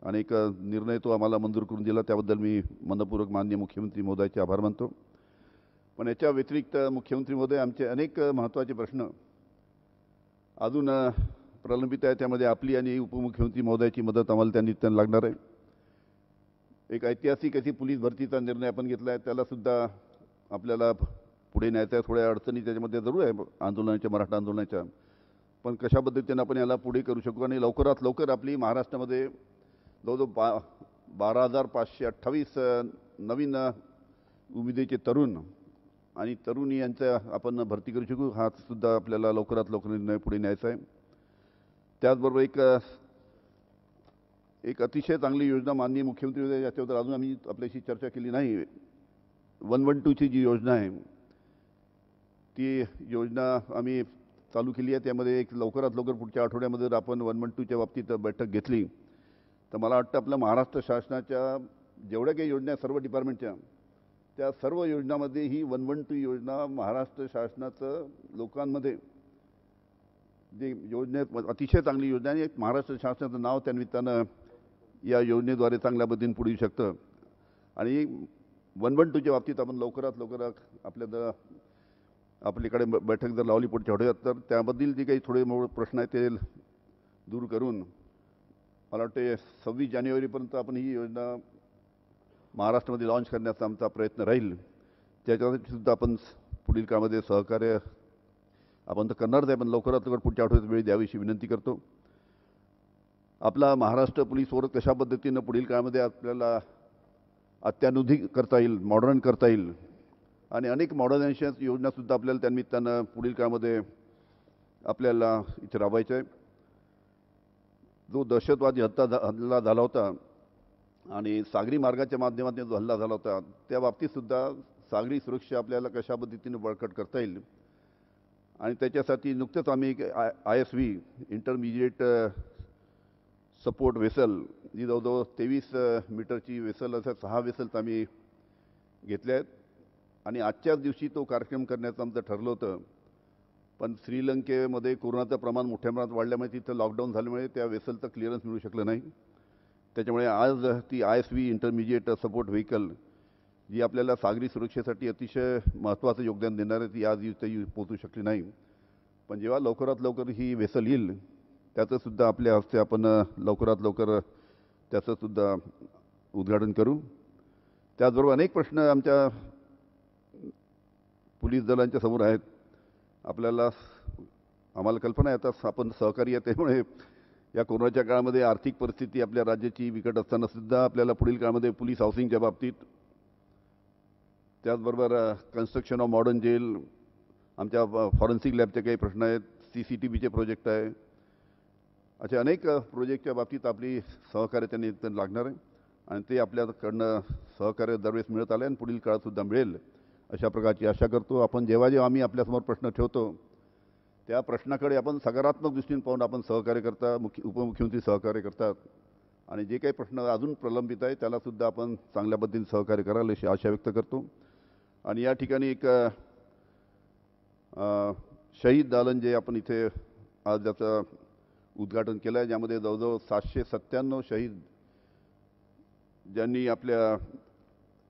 आणि एक निर्णय तो आम्हाला मंजूर करून दिला. त्याबद्दल मी मनपूर्वक माननीय मुख्यमंत्री महोदयाचे आभार मानतो. पण याच्या व्यतिरिक्त मुख्यमंत्री महोदय आमचे अनेक महत्त्वाचे प्रश्न अजून प्रलंबित आहे. त्यामध्ये आपली आणि उपमुख्यमंत्री महोदयाची मदत आम्हाला त्या निमित्तानं लागणार आहे. एक ऐतिहासिक अशी पोलीस भरतीचा निर्णय आपण घेतला आहे, त्यालासुद्धा आपल्याला पुढे न्यायचं आहे. थोड्या अडचणी त्याच्यामध्ये जरूर आहे आंदोलनाच्या, मराठा आंदोलनाच्या, पण कशा पद्धतीनं आपण याला पुढे करू शकू आणि लवकरात लवकर आपली महाराष्ट्रामध्ये जवळजवळ 12,528 नवीन उमेदीचे तरुण आणि तरुणी यांचं आपण भरती करू शकू. हा सुद्धा आपल्याला लवकरात लवकर निर्णय पुढे न्यायचा आहे. त्याचबरोबर एक अतिशय चांगली योजना माननीय मुख्यमंत्री याच्याबद्दल अजून आम्ही आपल्याशी चर्चा केली नाही. 112ची जी योजना आहे ती योजना आम्ही चालू केली आहे. त्यामध्ये एक लवकरात लवकर पुढच्या आठवड्यामध्ये जर आपण 112च्या बाबतीत बैठक घेतली तर मला वाटतं आपल्या महाराष्ट्र शासनाच्या जेवढ्या काही योजना आहेत सर्व डिपार्टमेंटच्या, त्या सर्व योजनांमध्ये ही 112 योजना महाराष्ट्र शासनाचं लोकांमध्ये जे योजनेत अतिशय चांगली योजना आहे. महाराष्ट्र शासनाचं नाव त्या निमित्तानं या योजनेद्वारे चांगल्या पद्धतीने पुढे येऊ शकतं. आणि 112च्या बाबतीत आपण लवकरात लवकर आपल्याकडे बैठक जर लावली पुढच्या आठवड्यात तर त्याबद्दल जे काही थोडे प्रश्न आहेत ते दूर करून मला वाटते 26 जानेवारीपर्यंत आपण ही योजना महाराष्ट्रामध्ये लॉन्च करण्याचा आमचा प्रयत्न राहील. त्याच्यासाठी सुद्धा आपण पुढील काळामध्ये सहकार्य आपण तर करणारच आहे, पण लवकरात लवकर पुढच्या आठवड्यात वेळ द्यावीशी विनंती करतो. आपला महाराष्ट्र पोलीस फोर्स कशा पद्धतीनं पुढील काळामध्ये आपल्याला अत्याधुनिक करता येईल, मॉडर्न करता येईल आणि अनेक मॉडर्नायझेशन योजनासुद्धा आपल्याला त्यानिमित्तानं पुढील काळामध्ये आपल्याला इथे राबवायचं आहे. जो दहशतवादी हल्ला झाला होता आणि सागरी मार्गाच्या माध्यमातून जो हल्ला झाला होता त्या बाबतीतसुद्धा सागरी सुरक्षा आपल्याला कशा पद्धतीने बळकट करता येईल आणि त्याच्यासाठी नुकतंच आम्ही एक ISV इंटरमिजिएट सपोर्ट वेसल जी जवळजवळ 23 मीटरची वेसल अशा 6 वेसल्स आम्ही घेतल्या आहेत आणि आजच्याच दिवशी तो कार्यक्रम करण्याचं आमचं ठरलं होतं. पण श्रीलंकेमध्ये कोरोनाचं प्रमाण मोठ्या प्रमाणात वाढल्यामुळे तिथं लॉकडाऊन झाल्यामुळे त्या वेसलचं क्लिअरन्स मिळू शकलं नाही. त्याच्यामुळे आज ती ISV इंटरमिजिएट सपोर्ट व्हेकल जी आपल्याला सागरी सुरक्षेसाठी अतिशय महत्त्वाचं योगदान देणार आहे ती आज इथे पोहोचू शकली नाही. पण जेव्हा लवकरात लवकर ही वेसल येईल त्याचंसुद्धा आपल्या हस्ते आपण लवकरात लवकर त्याचंसुद्धा उद्घाटन करू. त्याचबरोबर अनेक प्रश्न आमच्या पोलीस दलांच्या समोर आहेत. आम्हाला कल्पना आहे आता आपण सहकारी आहे त्यामुळे या कोरोनाच्या काळामध्ये आर्थिक परिस्थिती आपल्या राज्याची बिकट असतानासुद्धा आपल्याला पुढील काळामध्ये पोलीस हाऊसिंगच्या बाबतीत, त्याचबरोबर कन्स्ट्रक्शन ऑफ मॉडर्न जेल, आमच्या फॉरेन्सिक लॅबचे काही प्रश्न आहेत, CCTVचे प्रोजेक्ट आहे, अशा अनेक प्रोजेक्टच्या बाबतीत आपली सहकार्य त्यांनी लागणार आहे आणि ते आपल्याकडनं सहकार्य दरवेळेस मिळत आलं आणि पुढील काळातसुद्धा मिळेल. अशा प्रकारची आशा करतो. आपण जेव्हा जेव्हा आम्ही आपल्यासमोर प्रश्न ठेवतो त्या प्रश्नाकडे आपण सकारात्मक दृष्टीने पाहून आपण सहकार्य करता, उपमुख्यमंत्री सहकार्य करतात आणि जे काही प्रश्न अजून प्रलंबित आहे त्यालासुद्धा आपण चांगल्या पद्धतीने सहकार्य कराल अशी आशा व्यक्त करतो. आणि या ठिकाणी एक शहीद दालन जे आपण इथे आज त्याचं उद्घाटन केलं आहे, ज्यामध्ये जवळजवळ 797 शहीद ज्यांनी आपल्या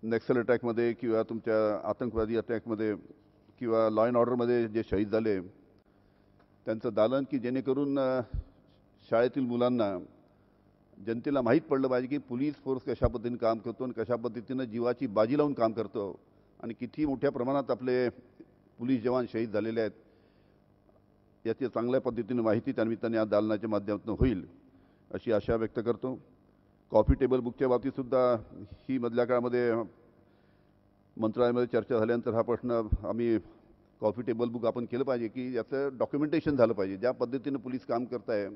नक्सल अटॅकमध्ये किंवा तुमच्या आतंकवादी अटॅकमध्ये किंवा लॉ अँड ऑर्डरमध्ये जे शहीद झाले त्यांचं दालन, की जेणेकरून शाळेतील मुलांना जनतेला माहीत पडलं पाहिजे की पोलीस फोर्स कशा पद्धतीने काम करतो आणि कशा पद्धतीनं जीवाची बाजी लावून काम करतो आणि किती मोठ्या प्रमाणात आपले पोलीस जवान शहीद झालेले आहेत याची चांगल्या पद्धतीने माहिती त्यानिमित्ताने या दालनाच्या माध्यमातून होईल अशी आशा व्यक्त करतो. कॉफी टेबल बुकच्या बाबतीतसुद्धा ही मधल्या काळामध्ये मंत्रालयामध्ये चर्चा झाल्यानंतर हा प्रश्न आम्ही कॉफी टेबल बुक आपण केलं पाहिजे की याचं डॉक्युमेंटेशन झालं पाहिजे. ज्या पद्धतीनं पोलीस काम करत आहे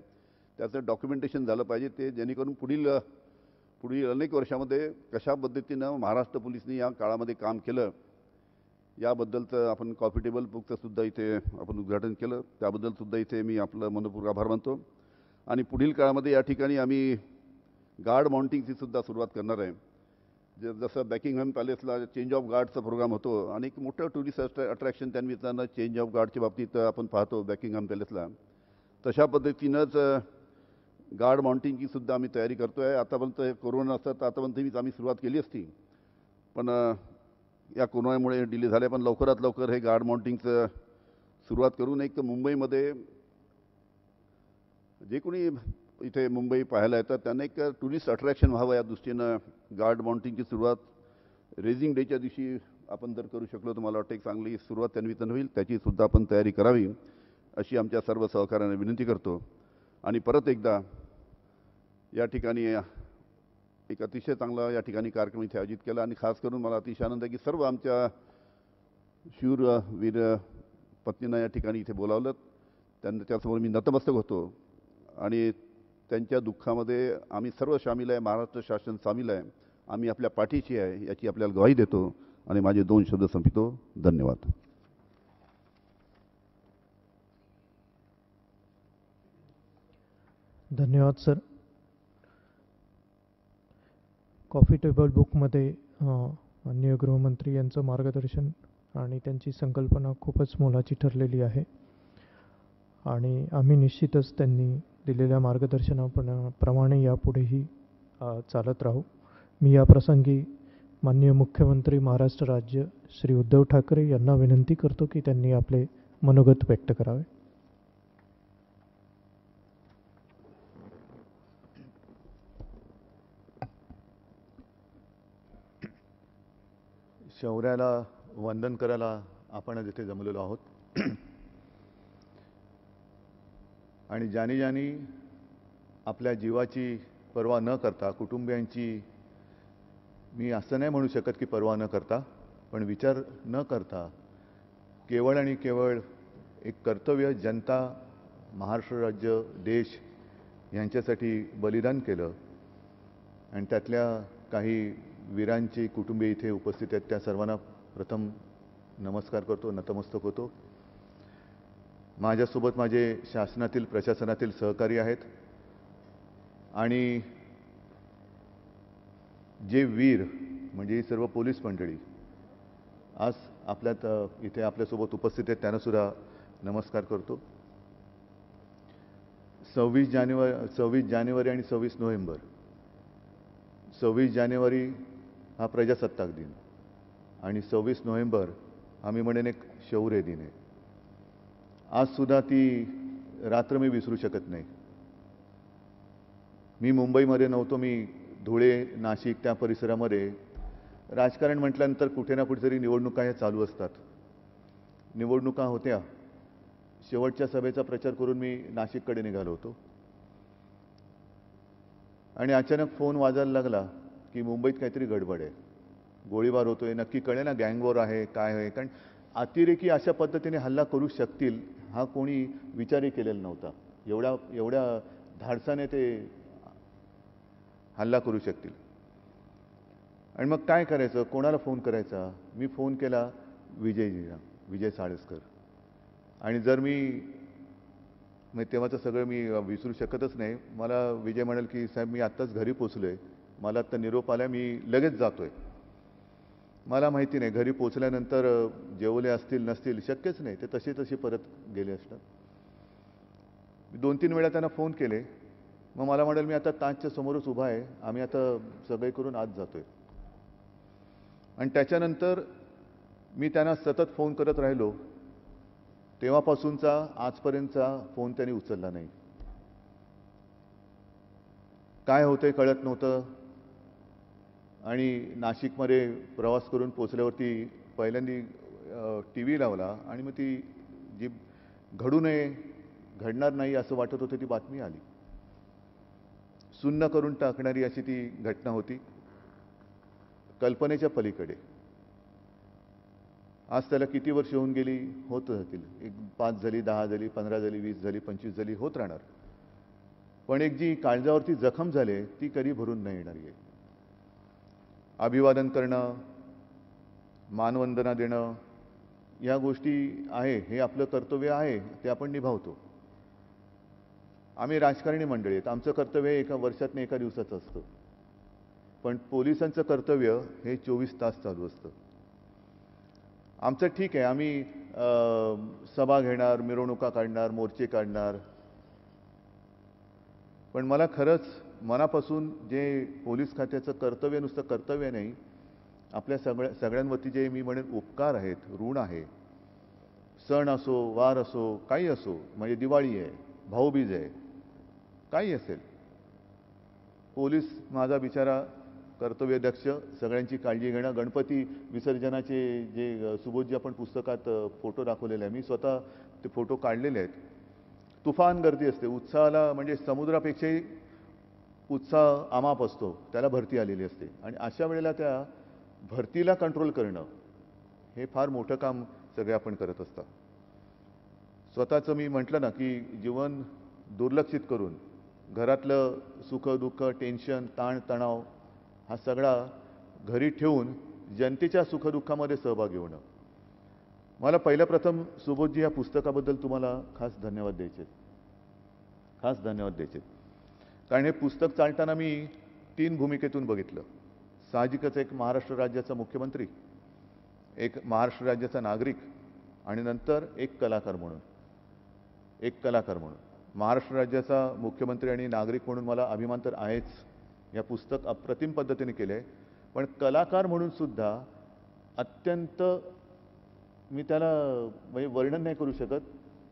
त्याचं डॉक्युमेंटेशन झालं पाहिजे, ते जेणेकरून पुढील अनेक वर्षामध्ये कशा पद्धतीनं महाराष्ट्र पोलिसने या काळामध्ये काम केलं याबद्दलचं आपण कॉफी टेबल बुकचंसुद्धा इथे आपण उद्घाटन केलं. त्याबद्दलसुद्धा इथे मी आपलं मनपूर्वक आभार मानतो. आणि पुढील काळामध्ये या ठिकाणी आम्ही गार्ड माउंटिंगचीसुद्धा सुरुवात करणार आहे. जसं बॅकिंगहॅम पॅलेसला चेंज ऑफ गार्डचा प्रोग्राम होतो आणि एक मोठं टुरिस्ट अट्रॅक्शन त्यानिमित्तानं चेंज ऑफ गार्डच्या बाबतीत आपण पाहतो बॅकिंगहॅम पॅलेसला, तशा पद्धतीनंच गार्ड माउंटिंगचीसुद्धा आम्ही तयारी करतो आहे. आतापर्यंत कोरोना असतात तर आतापर्यंत आम्ही सुरुवात केली असती, पण या कोरोनामुळे डिले झाले. पण लवकरात लवकर हे गार्ड माउंटिंगचं सुरुवात करून एक मुंबईमध्ये जे कोणी इथे मुंबई पाहायला येतात त्यांना एक टुरिस्ट अट्रॅक्शन व्हावं या दृष्टीनं गार्ड माउंटिंगची सुरुवात रेझिंग डेच्या दिवशी आपण जर करू शकलो तर मला वाटतं एक चांगली सुरुवात त्यानिमित्तानं होईल. त्याचीसुद्धा आपण तयारी करावी अशी आमच्या सर्व सहकाऱ्यांना विनंती करतो. आणि परत एकदा या ठिकाणी एक अतिशय चांगला या ठिकाणी कार्यक्रम इथे आयोजित केला आणि खास करून मला अतिशय आनंद आहे की सर्व आमच्या शूर वीर पत्नींना या ठिकाणी इथे बोलावलं. त्यांना त्यासमोर मी नतमस्तक होतो आणि त्यांच्या दुःखामध्ये आम्ही सर्व सामील आहे, महाराष्ट्र शासन सामील आहे, आम्ही आपल्या पाठीशी आहे याची आपल्याला ग्वाही देतो आणि माझे 2 शब्द संपवितो. धन्यवाद. धन्यवाद सर. कॉफी टेबल बुकमध्ये माननीय गृहमंत्री यांचं मार्गदर्शन आणि त्यांची संकल्पना खूपच मोलाची ठरलेली आहे आणि आम्ही निश्चितच त्यांनी दिलेल्या मार्गदर्शनाप्रमाणे यापुढेही चालत राहू. मी या प्रसंगी माननीय मुख्यमंत्री महाराष्ट्र राज्य श्री उद्धव ठाकरे यांना विनंती करतो की त्यांनी आपले मनोगत व्यक्त करावे. शौर्याला वंदन करायला आपण इथे जमलेलो आहोत आणि ज्यांनी आपल्या जीवाची पर्वा न करता, कुटुंबियांची मी असं नाही म्हणू शकत की पर्वा न करता, पण विचार न करता केवळ आणि केवळ एक कर्तव्य जनता, महाराष्ट्र राज्य, देश यांच्यासाठी बलिदान केलं आणि त्यातल्या काही वीरांची कुटुंबीय इथे उपस्थित आहेत. त्या सर्वांना प्रथम नमस्कार करतो, नतमस्तक होतो. माझ्यासोबत माझे शासनातील, प्रशासनातील सहकारी आहेत आणि जे वीर म्हणजे ही सर्व पोलीस मंडळी आज आपल्यात इथे आपल्यासोबत उपस्थित आहेत त्यांना सुद्धा नमस्कार करतो. 26 जानेवारी आणि 26 नोव्हेंबर. 26 जानेवारी हा प्रजासत्ताक दिन आणि 26 नोव्हेंबर आम्ही म्हणेन एक शौर्य दिन आहे. आजसुद्धा ती रात्र मी विसरू शकत नाही. मी मुंबईमध्ये नव्हतो, मी धुळे, नाशिक त्या परिसरामध्ये. राजकारण म्हटल्यानंतर कुठे ना कुठेतरी निवडणुका ह्या चालू असतात. निवडणुका होत्या. शेवटच्या सभेचा प्रचार करून मी नाशिककडे निघालो होतो आणि अचानक फोन वाजायला लागला की मुंबईत काहीतरी गडबड आहे, गोळीबार होतोय, नक्की कळे ना गँग वॉर आहे काय आहे. कारण अतिरेकी अशा पद्धतीने हल्ला करू शकतील हा कोणी विचारही केलेला नव्हता. एवढ्या धाडसाने ते हल्ला करू शकतील. आणि मग काय करायचं, कोणाला फोन करायचा. मी फोन केला विजय साळसकर. आणि जर म्हणजे तेव्हाचं सगळं मी विसरू शकतच नाही. मला विजय म्हणाल की साहेब मी आत्ताच घरी पोचलोय, मला आत्ता निरोप आला, मी लगेच जातोय. मला माहिती नाही घरी पोचल्यानंतर जेवले असतील नसतील, शक्यच नाही, ते तसे परत गेले असतात. 2-3 वेळा त्यांना फोन केले. मग मला म्हणाल मी आता ताजच्या समोरच उभा आहे, आम्ही आता सगळे करून आत जातोय. आणि त्याच्यानंतर मी त्यांना सतत फोन करत राहिलो. तेव्हापासूनचा आजपर्यंतचा फोन त्यांनी उचलला नाही. काय होतंय कळत नव्हतं. आणि नाशिकमध्ये प्रवास करून पोचल्यावरती पहिल्यांदा TV लावला आणि मग ती जी घडू नये, घडणार नाही असं वाटत होतं ती बातमी आली. सुन्न करून टाकणारी अशी ती घटना होती, कल्पनेच्या पलीकडे. आज त्याला किती वर्ष होऊन गेली, होत जातील. 5 झाली, 10 झाली, 15 झाली, 20 झाली, 25 झाली, होत राहणार. पण एक जी काळजावरती जखम झाली ती कधी भरून नाही येणारी आहे. अभिवादन करणं, मानवंदना देणं, या गोष्टी आहे, हे आपलं कर्तव्य आहे, ते आपण निभावतो. आम्ही राजकारणी मंडळी आहेत, आमचं कर्तव्य एका वर्षातनं एका दिवसाचं असतं. पण पोलिसांचं कर्तव्य हे 24 तास चालू असतं. आमचं ठीक आहे, आम्ही सभा घेणार, मिरवणुका काढणार, मोर्चे काढणार. पण मला खरंच मनापासून जे पोलीस खात्याचं कर्तव्य नुसतं कर्तव्य नाही, आपल्या सगळ्यांवरती जे मी म्हणेन उपकार आहेत, ऋण आहे, सण असो, वार असो, काही असो, म्हणजे दिवाळी आहे, भाऊबीज आहे, काही असेल, पोलीस माझा बिचारा कर्तव्यदक्ष, सगळ्यांची काळजी घेणं. गणपती विसर्जनाचे जे सुबोधजी आपण पुस्तकात फोटो दाखवलेले आहे, मी स्वतः ते फोटो काढलेले आहेत. तुफान गर्दी असते, उत्साहाला म्हणजे समुद्रापेक्षाही उत्साह अमाप असतो, त्याला भरती आलेली असते. आणि अशा वेळेला त्या भरतीला कंट्रोल करणं हे फार मोठं काम सगळे आपण करत असतात. स्वतःचं मी म्हटलं ना की जीवन दुर्लक्षित करून घरातलं सुख दुःख, टेन्शन, ताण तणाव हा सगळा घरी ठेवून जनतेच्या सुखदुःखामध्ये सहभागी होणं. मला पहिल्या प्रथम सुबोधजी या पुस्तकाबद्दल तुम्हाला खास धन्यवाद द्यायचे. कारण हे पुस्तक चालताना मी 3 भूमिकेतून बघितलं. साहजिकच एक महाराष्ट्र राज्याचा मुख्यमंत्री, एक महाराष्ट्र राज्याचा नागरिक आणि नंतर एक कलाकार म्हणून. महाराष्ट्र राज्याचा मुख्यमंत्री आणि नागरिक म्हणून मला अभिमान तर आहेच, या पुस्तक अप्रतिम पद्धतीने केलं आहे. पण कलाकार म्हणून सुद्धा अत्यंत, मी त्याला म्हणजे वर्णन नाही करू शकत,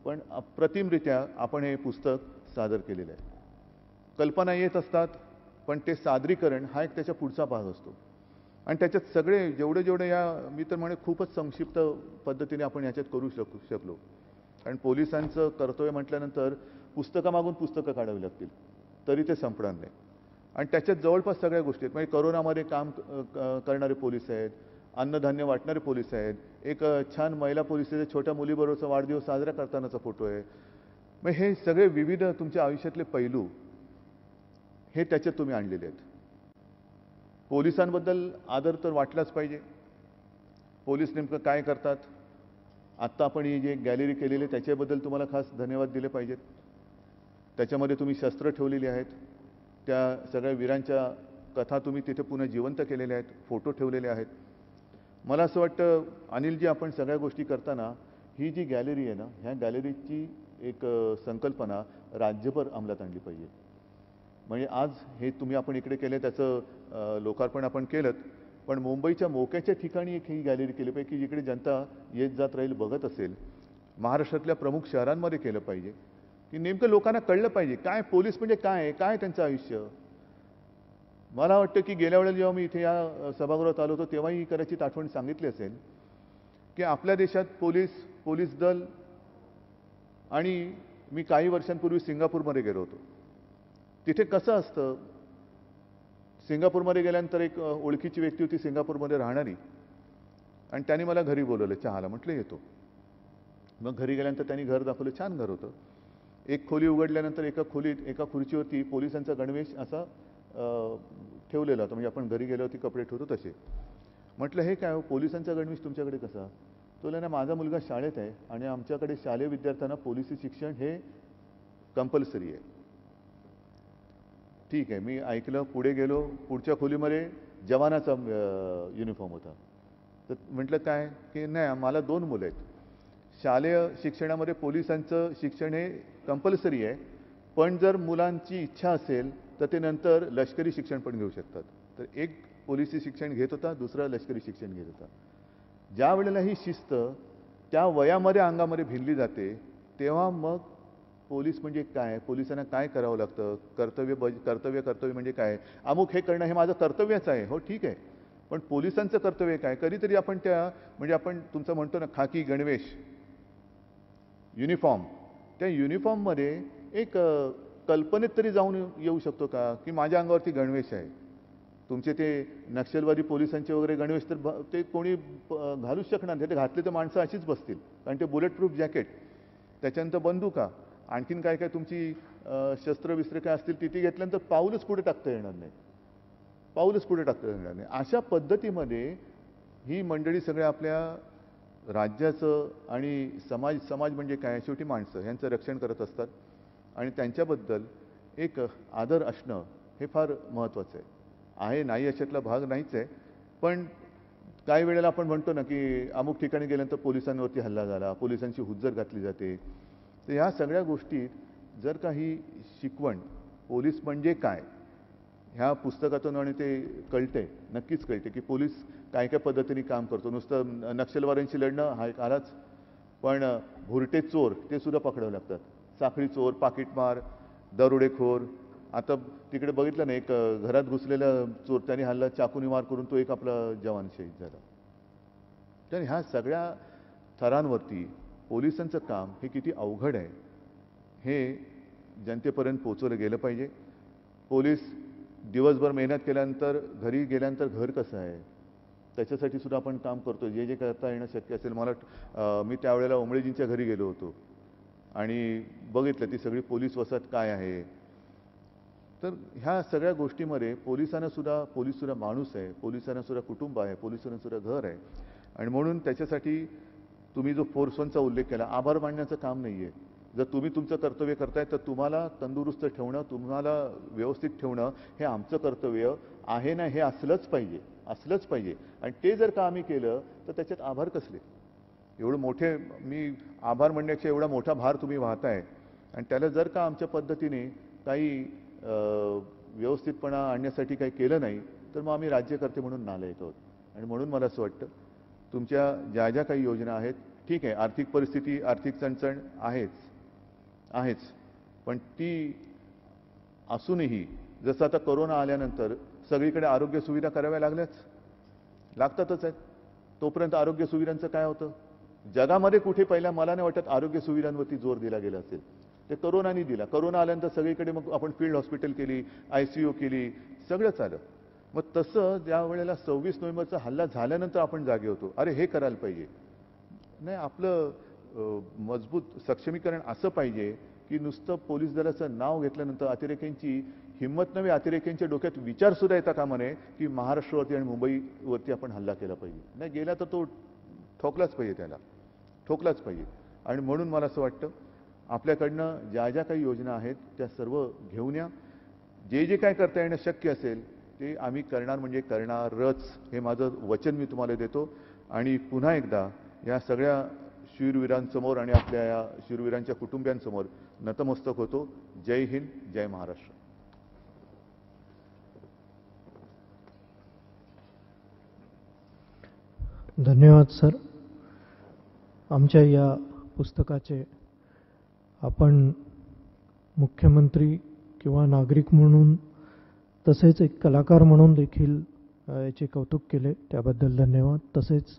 पण अप्रतिमरित्या आपण हे पुस्तक सादर केलेलं आहे. कल्पना येत असतात, पण ते सादरीकरण हा एक त्याच्या पुढचा भाग असतो. आणि त्याच्यात सगळे जेवढे या मी तर म्हणे खूपच संक्षिप्त पद्धतीने आपण याच्यात करू शकलो. कारण पोलिसांचं कर्तव्य म्हटल्यानंतर पुस्तकामागून पुस्तकं काढावी लागतील तरी ते संपणार नाही. आणि त्याच्यात जवळपास सगळ्या गोष्टी आहेत. म्हणजे करोनामध्ये काम करणारे पोलीस आहेत, अन्नधान्य वाटणारे पोलीस आहेत, एक छान महिला पोलिसाच्या छोट्या मुलीबरोबरचा वाढदिवस साजरा करतानाचा फोटो आहे. मग हे सगळे विविध तुमच्या आयुष्यातले पैलू हे त्याच्यात तुम्ही आणलेले आहेत. पोलिसांबद्दल आदर तर वाटलाच पाहिजे. पोलीस नेमकं काय करतात, आत्ता आपण ही जी गॅलरी केलेली आहे त्याच्याबद्दल तुम्हाला खास धन्यवाद दिले पाहिजेत. त्याच्यामध्ये तुम्ही शस्त्र ठेवलेली आहेत, त्या सगळ्या वीरांच्या कथा तुम्ही तिथे पुन्हा जिवंत केलेल्या आहेत, फोटो ठेवलेले आहेत. मला असं वाटतं अनिलजी, आपण सगळ्या गोष्टी करताना ही जी गॅलरी आहे ना, ह्या गॅलरीची एक संकल्पना राज्यभर अंमलात आणली पाहिजे. म्हणजे आज हे तुम्ही आपण इकडे केले, त्याचं लोकार्पण आपण केलं, पण मुंबईच्या मोक्याच्या ठिकाणी एक ही गॅलरी केली पाहिजे की जिकडे जनता येत जात राहील, बघत असेल. महाराष्ट्रातल्या प्रमुख शहरांमध्ये केलं पाहिजे की नेमकं लोकांना कळलं पाहिजे काय पोलीस म्हणजे काय आहे, काय त्यांचं आयुष्य. मला वाटतं की गेल्या वेळेला जेव्हा मी इथे या सभागृहात आलो होतो तेव्हाही कदाचित आठवण सांगितली असेल की आपल्या देशात पोलीस दल, आणि मी काही वर्षांपूर्वी सिंगापूरमध्ये गेलो होतो. तिथे कसं असतं, सिंगापूरमध्ये गेल्यानंतर एक ओळखीची व्यक्ती होती सिंगापूरमध्ये राहणारी, आणि त्याने मला घरी बोलवलं चहाला. म्हटलं येतो. मग घरी गेल्यानंतर त्यांनी घर दाखवलं, छान घर होतं. एक खोली उघडल्यानंतर एका खुर्चीवरती पोलिसांचा गणवेश असा ठेवलेला होता, म्हणजे आपण घरी गेल्यावरती कपडे ठेवतो तसे. म्हटलं हे काय हो, पोलिसांचा गणवेश तुमच्याकडे कसा? तो ना माझा मुलगा शाळेत आहे आणि आमच्याकडे शालेय विद्यार्थ्यांना पोलिसी शिक्षण हे कंपल्सरी आहे. ठीक आहे, मी ऐकलं, पुढे गेलो, पुढच्या खोलीमध्ये जवानाचा युनिफॉर्म होता. तर म्हटलं काय की नाही, मला 2 मुलं आहेत. शालेय शिक्षणामध्ये पोलिसांचं शिक्षण हे कंपल्सरी आहे, पण जर मुलांची इच्छा असेल तर ते नंतर लष्करी शिक्षण पण घेऊ शकतात. तर एक पोलिसी शिक्षण घेत होता, दुसरा लष्करी शिक्षण घेत होता. ज्या वेळेला ही शिस्त त्या वयामध्ये अंगामध्ये भिनली जाते तेव्हा मग पोलीस म्हणजे काय, पोलिसांना काय करावं लागतं, कर्तव्य म्हणजे काय, अमुक हे करणं हे माझं कर्तव्यच आहे. हो ठीक आहे, पण पोलिसांचं कर्तव्य काय. कधीतरी आपण म्हणजे आपण तुमचं म्हणतो ना खाकी गणवेश युनिफॉर्म, त्या युनिफॉर्ममध्ये एक कल्पनेत तरी जाऊन येऊ शकतो का की माझ्या अंगावरती गणवेश आहे. तुमचे ते नक्षलवादी पोलिसांचे वगैरे गणवेश तर ते कोणी घालूच शकणार नाही. ते घातले तर माणसं अशीच बसतील, कारण ते बुलेट प्रूफ जॅकेट, त्याच्यानंतर बंदुका, आणखीन काय काय तुमची शस्त्रविस्त्र काय असतील तिथे घेतल्यानंतर पाऊलच पुढे टाकता येणार नाही, पाऊलच पुढे टाकता येणार नाही. अशा पद्धतीमध्ये ही मंडळी सगळ्या आपल्या राज्याचं आणि समाज म्हणजे काय, शेवटी माणसं यांचं रक्षण करत असतात आणि त्यांच्याबद्दल एक आदर असणं हे फार महत्त्वाचं आहे. नाही याच्यातला भाग नाहीच आहे, पण काही वेळेला आपण म्हणतो ना की अमुक ठिकाणी गेल्यानंतर पोलिसांवरती हल्ला झाला, पोलिसांची हुज्जर घातली जाते. तर ह्या सगळ्या गोष्टीत जर काही शिकवण पोलीस म्हणजे काय ह्या पुस्तकातून आणि ते कळते, नक्कीच कळते की पोलीस काय काय पद्धतीने काम करतो. नुसतं नक्षलवाद्यांशी लढणं हा एक आलाच, पण भुरटे चोर ते सुद्धा पकडावे लागतात. साखळी चोर, पाकिटमार, दरोडेखोर. आता तिकडे बघितलं ना एक घरात घुसलेला चोर, त्याने हल्ला चाकूनी मार करून तो एक आपला जवान शहीद झाला. तर ह्या सगळ्या थरांवरती पोलिसांचं काम हे किती अवघड आहे हे जनतेपर्यंत पोचवलं गेलं पाहिजे. पोलीस दिवसभर मेहनत केल्यानंतर घरी गेल्यानंतर घर कसं आहे त्याच्यासाठी सुद्धा आपण काम करतो. जे करता येणं शक्य असेल. मी त्यावेळेला उमळेजींच्या घरी गेलो होतो आणि बघितलं ती सगळी पोलीस वसाहत काय आहे. तर ह्या सगळ्या गोष्टीमध्ये पोलीस सुद्धा माणूस आहे, पोलिसांना सुद्धा कुटुंब आहे, पोलिसांना सुद्धा घर आहे. आणि म्हणून त्याच्यासाठी तुम्ही जो 4-1चा उल्लेख केला, आभार मानण्याचं काम नाही आहे. जर तुम्ही तुमचं कर्तव्य करताय तर तुम्हाला तंदुरुस्त ठेवणं, तुम्हाला व्यवस्थित ठेवणं हे आमचं कर्तव्य आहे ना, हे असलंच पाहिजे. आणि ते जर का आम्ही केलं तर त्याच्यात आभार कसले. एवढं मोठे मी आभार म्हणण्यापेक्षा एवढा मोठा भार तुम्ही वाहताय आणि त्याला जर का आमच्या पद्धतीने काही व्यवस्थितपणा आणण्यासाठी काही केलं नाही तर मग आम्ही राज्यकर्ते म्हणून नालायक आहोत. आणि म्हणून मला असं वाटतं तुमच्या ज्या ज्या काही योजना आहेत, ठीक आहे, आर्थिक परिस्थिती, आर्थिक चणचण आहेच, पण ती असूनही जसं आता कोरोना आल्यानंतर सगळीकडे आरोग्य सुविधा कराव्या लागतातच आहेत. तोपर्यंत आरोग्य सुविधांचं काय होतं जगामध्ये कुठे पहिल्या मला नाही वाटत आरोग्य सुविधांवरती जोर दिला गेला असेल. ते कोरोनाने दिला. कोरोना आल्यानंतर सगळीकडे मग आपण फील्ड हॉस्पिटल केली, ICU केली, सगळंच आलं. मग तसं ज्या वेळेला 26 नोव्हेंबरचा हल्ला झाल्यानंतर आपण जागे होतो, अरे हे करायला पाहिजे. नाही, आपलं मजबूत सक्षमीकरण असं पाहिजे की नुसतं पोलीस दलाचं नाव घेतल्यानंतर अतिरेक्यांची हिंमत नव्हे, अतिरेक्यांच्या डोक्यात विचार सुद्धा येता कामा नये की महाराष्ट्रावरती आणि मुंबईवरती आपण हल्ला केला पाहिजे. नाही, गेला तर तो ठोकलाच पाहिजे. आणि म्हणून मला असं वाटतं आपल्याकडनं ज्या ज्या काही योजना आहेत त्या सर्व घेऊन या. जे काय करता येणं शक्य असेल ते आम्ही करणार म्हणजे करणारच, हे माझं वचन मी तुम्हाला देतो. आणि पुन्हा एकदा या सगळ्या शूरवीरांसमोर आणि आपल्या या शूरवीरांच्या कुटुंबियांसमोर नतमस्तक होतो. जय हिंद, जय महाराष्ट्र. धन्यवाद सर. आमच्या या पुस्तकाचे आपण मुख्यमंत्री किंवा नागरिक म्हणून तसेच एक कलाकार म्हणून देखील याचे कौतुक केले, त्याबद्दल धन्यवाद. तसेच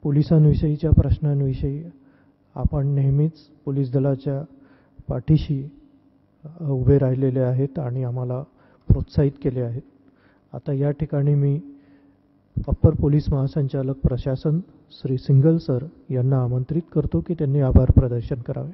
पोलिसांविषयीच्या प्रश्नांविषयी आपण नेहमीच पोलीस दलाच्या पाठीशी उभे राहिलेले आहेत आणि आम्हाला प्रोत्साहित केले आहेत. आता या ठिकाणी मी अप्पर पोलीस महासंचालक प्रशासन श्री सिंघल सर यांना आमंत्रित करतो की त्यांनी आभार प्रदर्शन करावे.